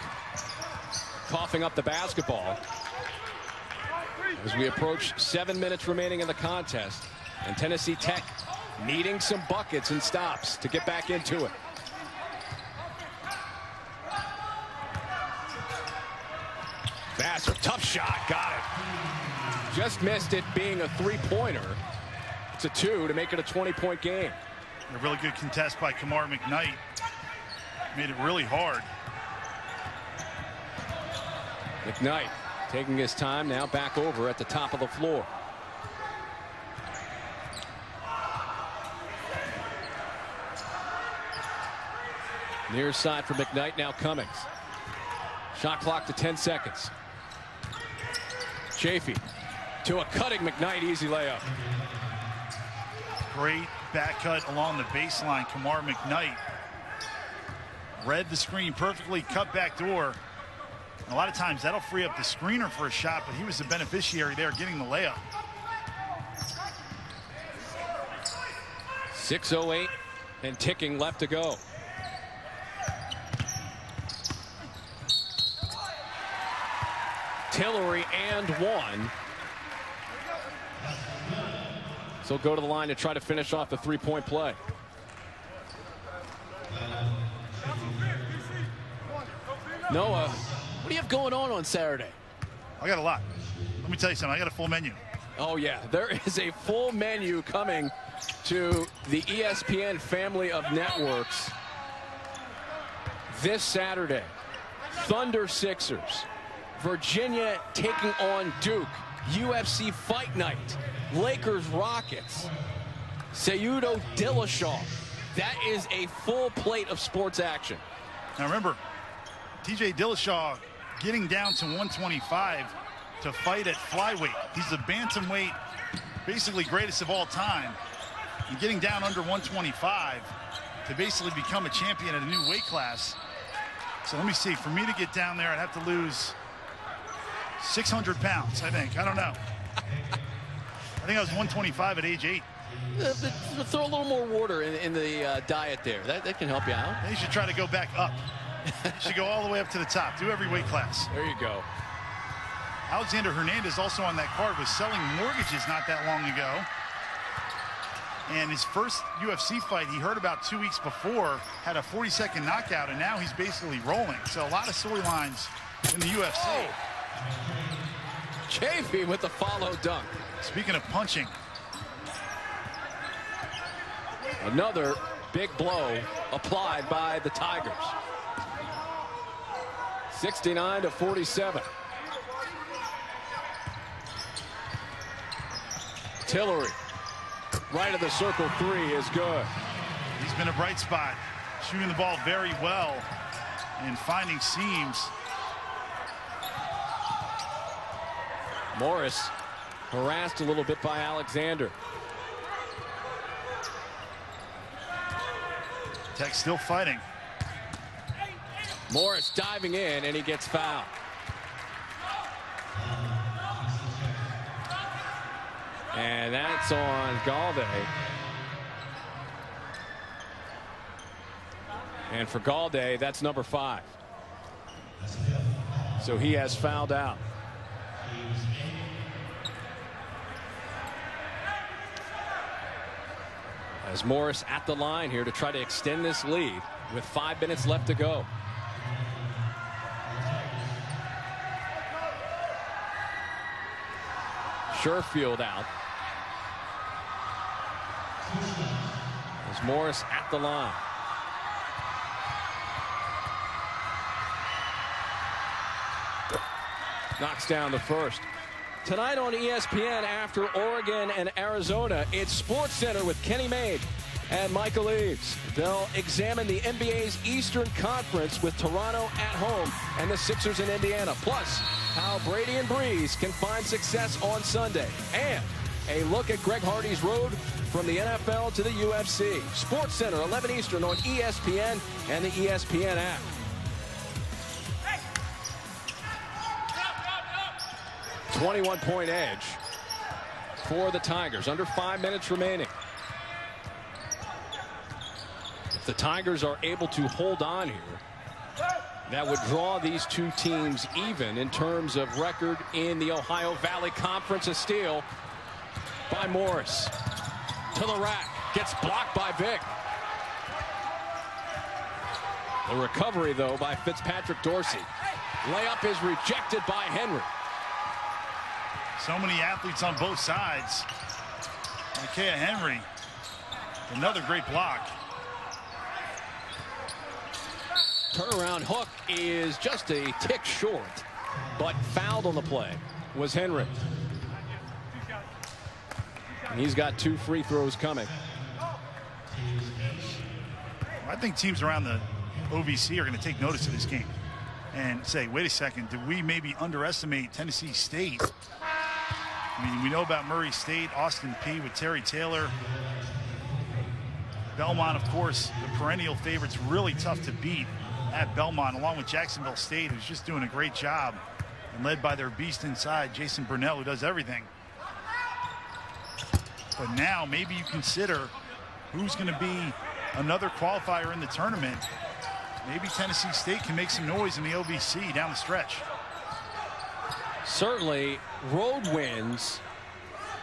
Coughing up the basketball. As we approach 7 minutes remaining in the contest. And Tennessee Tech needing some buckets and stops to get back into it. Vassar, tough shot, got it. Just missed it being a three-pointer. It's a 2 to make it a 20-point game. A really good contest by Kamar McKnight. Made it really hard. McKnight taking his time now, back over at the top of the floor. Near side for McKnight, now Cummings. Shot clock to 10 seconds. Chaffee to a cutting McKnight, easy layup. Great back cut along the baseline. Kamar McKnight read the screen perfectly, cut back door. And a lot of times that'll free up the screener for a shot, but he was the beneficiary there getting the layup. 6:08 and ticking left to go. Tillery and one. So go to the line to try to finish off the three-point play. Noah, what do you have going on Saturday? I got a lot. Let me tell you something. I got a full menu. Oh, yeah. There is a full menu coming to the ESPN family of networks this Saturday. Thunder Sixers. Virginia taking on Duke. UFC Fight Night. Lakers Rockets. Seudo Dillashaw. That is a full plate of sports action. Now remember, TJ Dillashaw getting down to 125 to fight at flyweight. He's the bantamweight, basically greatest of all time. And getting down under 125 to basically become a champion at a new weight class. So let me see. For me to get down there, I'd have to lose 600 pounds, I think. I don't know. I think I was 125 at age 8. Throw a little more water in the diet there. That can help you out. Then you should try to go back up. You should go all the way up to the top. Do every weight class. There you go. Alexander Hernandez also on that card was selling mortgages not that long ago. And his first UFC fight he heard about 2 weeks before had a 40-second knockout, and now he's basically rolling. So a lot of storylines in the UFC. Oh. Chaffee with the follow dunk. Speaking of punching. Another big blow applied by the Tigers. 69-47. Tillery. Right of the circle three is good. He's been a bright spot. Shooting the ball very well and finding seams. Morris harassed a little bit by Alexander. Tech still fighting. Morris diving in, and he gets fouled. And that's on Galde. And for Galde, that's number 5. So he has fouled out. As Morris at the line here to try to extend this lead with 5 minutes left to go. Sherfield out. As Morris at the line. knocks down the first. Tonight on ESPN after Oregon and Arizona, it's SportsCenter with Kenny Mayne and Michael Eaves. They'll examine the NBA's Eastern Conference with Toronto at home and the Sixers in Indiana. Plus, how Brady and Breeze can find success on Sunday. And a look at Greg Hardy's road from the NFL to the UFC. SportsCenter, 11 Eastern on ESPN and the ESPN app. A 21-point edge for the Tigers. Under 5 minutes remaining. If the Tigers are able to hold on here, that would draw these two teams even in terms of record in the Ohio Valley Conference. A steal by Morris. To the rack. Gets blocked by Vick. The recovery, though, by Fitzpatrick Dorsey. Layup is rejected by Henry. So many athletes on both sides. Micaiah Henry, another great block. Turnaround hook is just a tick short, but fouled on the play was Henry. And he's got 2 free throws coming. I think teams around the OVC are going to take notice of this game and say, wait a second, did we maybe underestimate Tennessee State? I mean, we know about Murray State, Austin Peay with Terry Taylor. Belmont, of course, the perennial favorites, really tough to beat at Belmont, along with Jacksonville State, who's just doing a great job, and led by their beast inside, Jason Burnell, who does everything. But now maybe you consider who's going to be another qualifier in the tournament. Maybe Tennessee State can make some noise in the OVC down the stretch. Certainly, road wins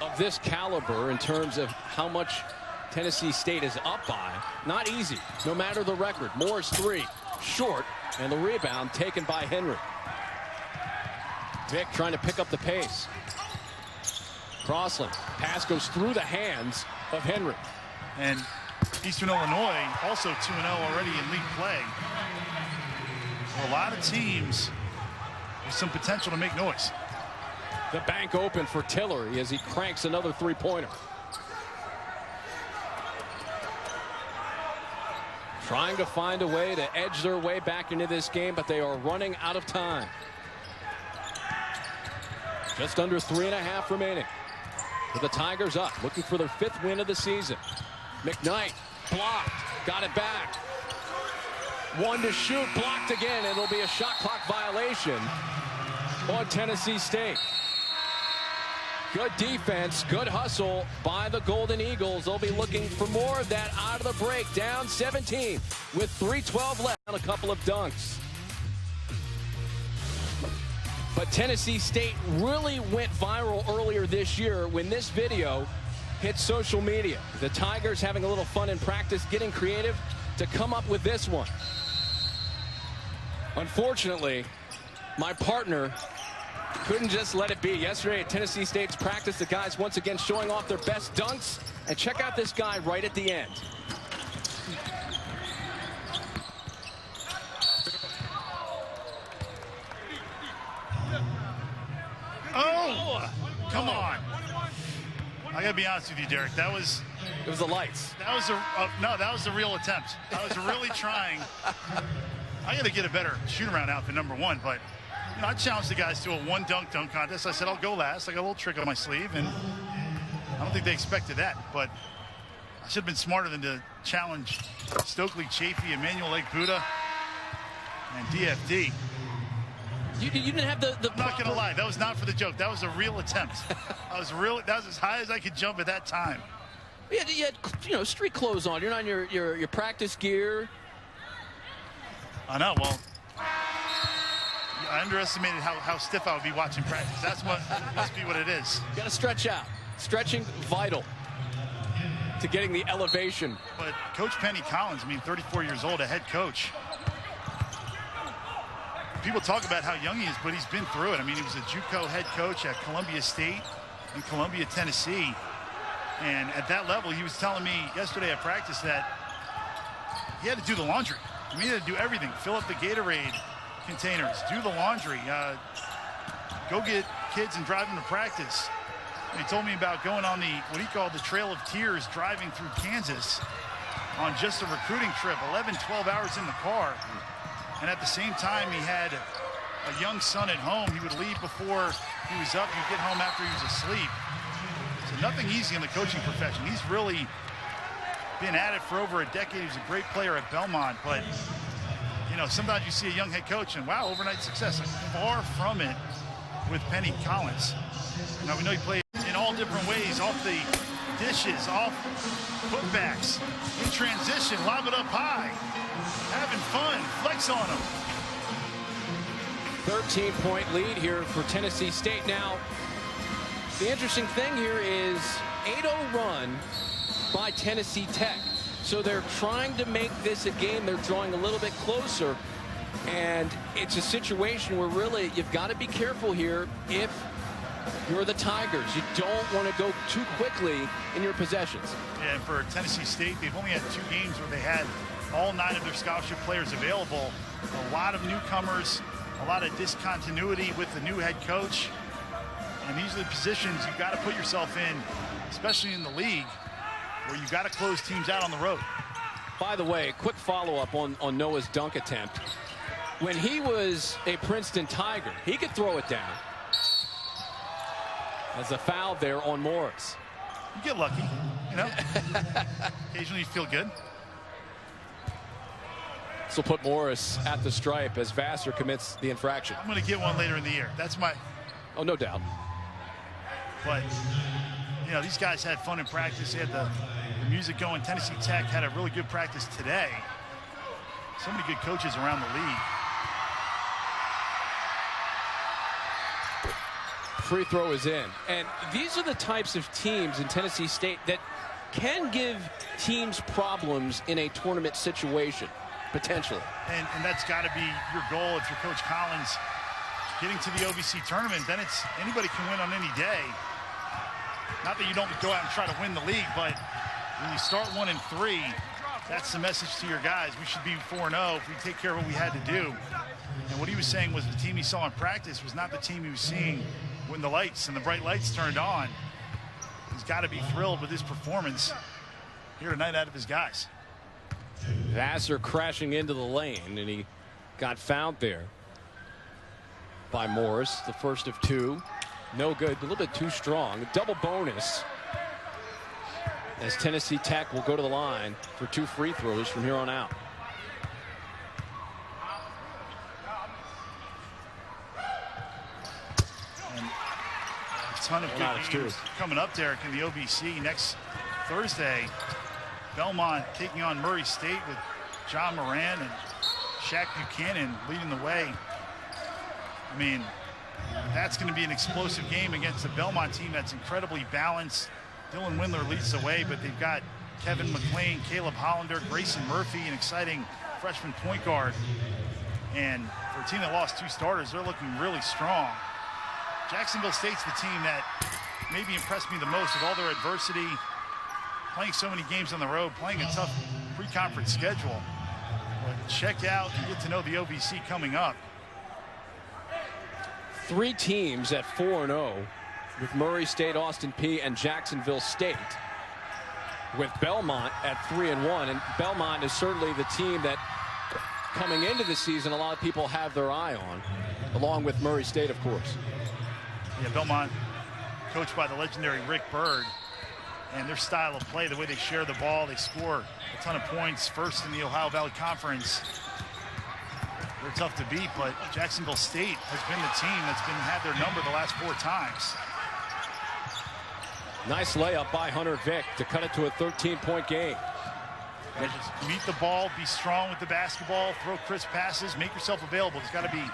of this caliber in terms of how much Tennessee State is up by, not easy, no matter the record. Morris 3, short, and the rebound taken by Henry. Vick trying to pick up the pace. Crossland, pass goes through the hands of Henry. And Eastern Illinois also 2-0 already in league play. So a lot of teams with some potential to make noise. The bank open for Tillery as he cranks another 3-pointer. Trying to find a way to edge their way back into this game, but they are running out of time. Just under 3.5 remaining. With the Tigers up, looking for their 5th win of the season. McKnight blocked, got it back. 1 to shoot, blocked again. It'll be a shot clock violation on Tennessee State. Good defense, good hustle by the Golden Eagles. They'll be looking for more of that out of the break. Down 17 with 3:12 left on a couple of dunks. But Tennessee State really went viral earlier this year when this video hit social media. The Tigers having a little fun in practice, getting creative to come up with this one. Unfortunately, my partner couldn't just let it be. Yesterday at Tennessee State's practice, the guys once again showing off their best dunks. And check out this guy right at the end. Oh, come on. I got to be honest with you, Derek. It was the lights. That was that was the real attempt. I was really trying. I got to get a better shoot-around outfit, number one. But you know, I challenged the guys to a one-dunk contest. I said, I'll go last. I got a little trick on my sleeve, and I don't think they expected that. But I should have been smarter than to challenge Stokley, Chaffee, Emmanuel Lake Buddha, and DFD. You didn't have the I'm not going to lie. That was not for the joke. That was a real attempt. That was as high as I could jump at that time. You had street clothes on. You're not in your practice gear. I know. Well, I underestimated how stiff I would be watching practice. That's what must be what it is. You got to stretch out. Stretching vital to getting the elevation. But Coach Penny Collins, I mean, 34 years old, a head coach. People talk about how young he is, but he's been through it. I mean, he was a JUCO head coach at Columbia State and Columbia, Tennessee. And at that level, he was telling me yesterday at practice that he had to do the laundry. I mean, he had to do everything. Fill up the Gatorade containers, do the laundry. go get kids and drive them to practice. He told me about going on what he called the Trail of Tears, driving through Kansas on just a recruiting trip, 11, 12 hours in the car. And at the same time, he had a young son at home. He would leave before he was up. He'd get home after he was asleep. So nothing easy in the coaching profession. He's really been at it for over a decade. He was a great player at Belmont, but you know, sometimes you see a young head coach and wow, overnight success. Like, far from it with Penny Collins. Now we know he played in all different ways, off the dishes, off putbacks, in transition, lob it up high, having fun, flex on him. 13-point lead here for Tennessee State. Now, the interesting thing here is 8-0 run by Tennessee Tech. So they're trying to make this a game. They're drawing a little bit closer. And it's a situation where really you've got to be careful here if you're the Tigers. You don't want to go too quickly in your possessions. Yeah, and for Tennessee State, they've only had 2 games where they had all 9 of their scholarship players available. A lot of newcomers, a lot of discontinuity with the new head coach. And these are the positions you've got to put yourself in, especially in the league, where you've got to close teams out on the road. By the way, quick follow-up on Noah's dunk attempt. When he was a Princeton Tiger, he could throw it down. There's a foul there on Morris. You get lucky, you know. Occasionally you feel good. This will put Morris at the stripe as Vassar commits the infraction. I'm going to get one later in the year. That's my... Oh, no doubt. But, you know, these guys had fun in practice. They had the music going. Tennessee Tech had a really good practice today. So many good coaches around the league. Free throw is in. And these are the types of teams in Tennessee State that can give teams problems in a tournament situation, potentially. And that's got to be your goal if you're Coach Collins. Getting to the OVC tournament, then it's anybody can win on any day. Not that you don't go out and try to win the league, but when you start 1-3, that's the message to your guys. We should be 4-0 if we take care of what we had to do. And what he was saying was the team he saw in practice was not the team he was seeing when the lights and the bright lights turned on. He's got to be thrilled with his performance here tonight out of his guys. Vassar crashing into the lane, and he got fouled there by Morris, the first of 2. No good, a little bit too strong. Double bonus as Tennessee Tech will go to the line for 2 free throws from here on out. And a ton of good games coming up, Derek, in the OVC next Thursday. Belmont taking on Murray State with John Moran and Shaq Buchanan leading the way. I mean, that's going to be an explosive game against a Belmont team that's incredibly balanced. Dylan Windler leads the way, but they've got Kevin McLean, Caleb Hollander, Grayson Murphy, an exciting freshman point guard. And for a team that lost 2 starters, they're looking really strong. Jacksonville State's the team that maybe impressed me the most with all their adversity, playing so many games on the road, playing a tough pre-conference schedule. But check out and get to know the OVC coming up. 3 teams at 4-0 with Murray State, Austin Peay, and Jacksonville State, with Belmont at 3-1. And Belmont is certainly the team that coming into the season a lot of people have their eye on, along with Murray State, of course. Yeah, Belmont coached by the legendary Rick Byrd, and their style of play, the way they share the ball, they score a ton of points, first in the Ohio Valley Conference. They're tough to beat, but Jacksonville State has been the team that's had their number the last 4 times. Nice layup by Hunter Vick to cut it to a 13-point game. Yeah, just meet the ball, be strong with the basketball, throw crisp passes, make yourself available. There's got to be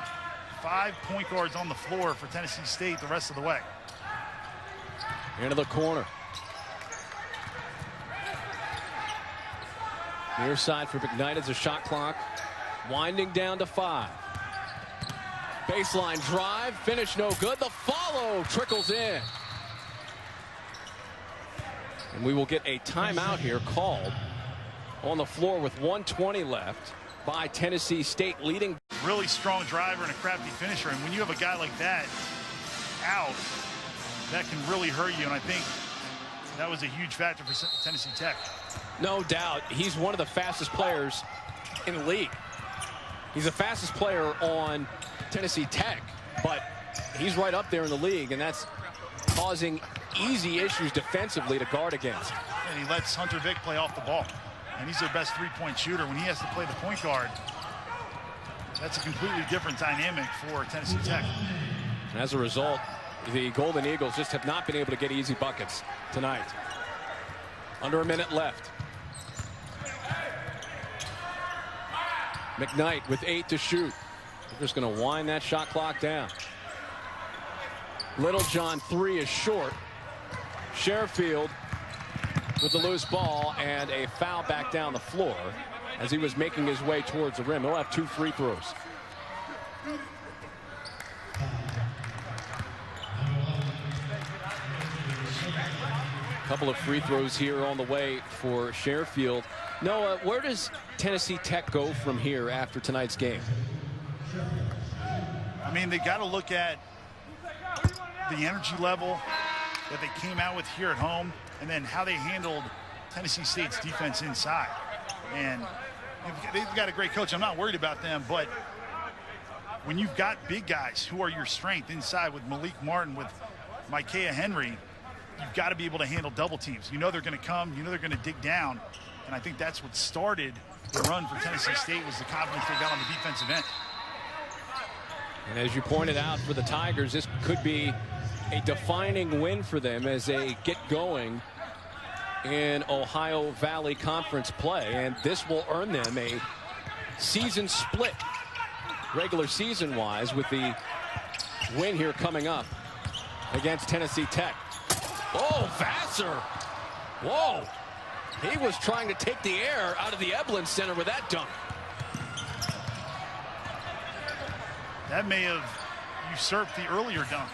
5 point guards on the floor for Tennessee State the rest of the way. Into the corner. Near side for McKnight as a shot clock winding down to 5. Baseline drive, finish no good. The follow trickles in. And we will get a timeout here called on the floor with 1:20 left by Tennessee State, leading. Really strong driver and a crafty finisher. And when you have a guy like that, out, that can really hurt you. And I think that was a huge factor for Tennessee Tech. No doubt. He's one of the fastest players in the league. He's the fastest player on Tennessee Tech, but he's right up there in the league, and that's causing easy issues defensively to guard against. And he lets Hunter Vick play off the ball. And he's their best three-point shooter. When he has to play the point guard, that's a completely different dynamic for Tennessee Tech. And as a result, the Golden Eagles just have not been able to get easy buckets tonight. Under a minute left. McKnight with 8 to shoot. They're just going to wind that shot clock down. Littlejohn 3 is short. Sherfield with the loose ball and a foul back down the floor as he was making his way towards the rim. He'll have 2 free throws. A couple of free throws here on the way for Sherfield. Noah, where does Tennessee Tech go from here after tonight's game? I mean, they got to look at the energy level that they came out with here at home, and then how they handled Tennessee State's defense inside. And they've got a great coach. I'm not worried about them, but when you've got big guys who are your strength inside with Malik Martin, with Micaiah Henry, you've got to be able to handle double teams. You know they're going to come. You know they're going to dig down. And I think that's what started the run for Tennessee State, was the confidence they got on the defensive end. And as you pointed out, for the Tigers, this could be a defining win for them as they get going in Ohio Valley Conference play. And this will earn them a season split, regular season-wise, with the win here coming up against Tennessee Tech. Oh, Vassar. Whoa. He was trying to take the air out of the Eblin Center with that dunk. That may have usurped the earlier dunk.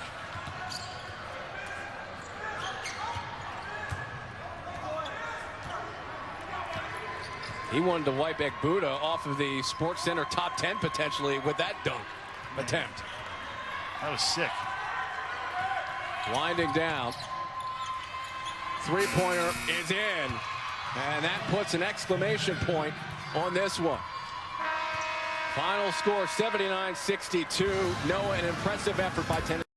He wanted to wipe Ekbuda off of the Sports Center top 10 potentially with that dunk attempt. That was sick. Winding down. Three-pointer is in. And that puts an exclamation point on this one. Final score 79-62. Noah, an impressive effort by Tennessee.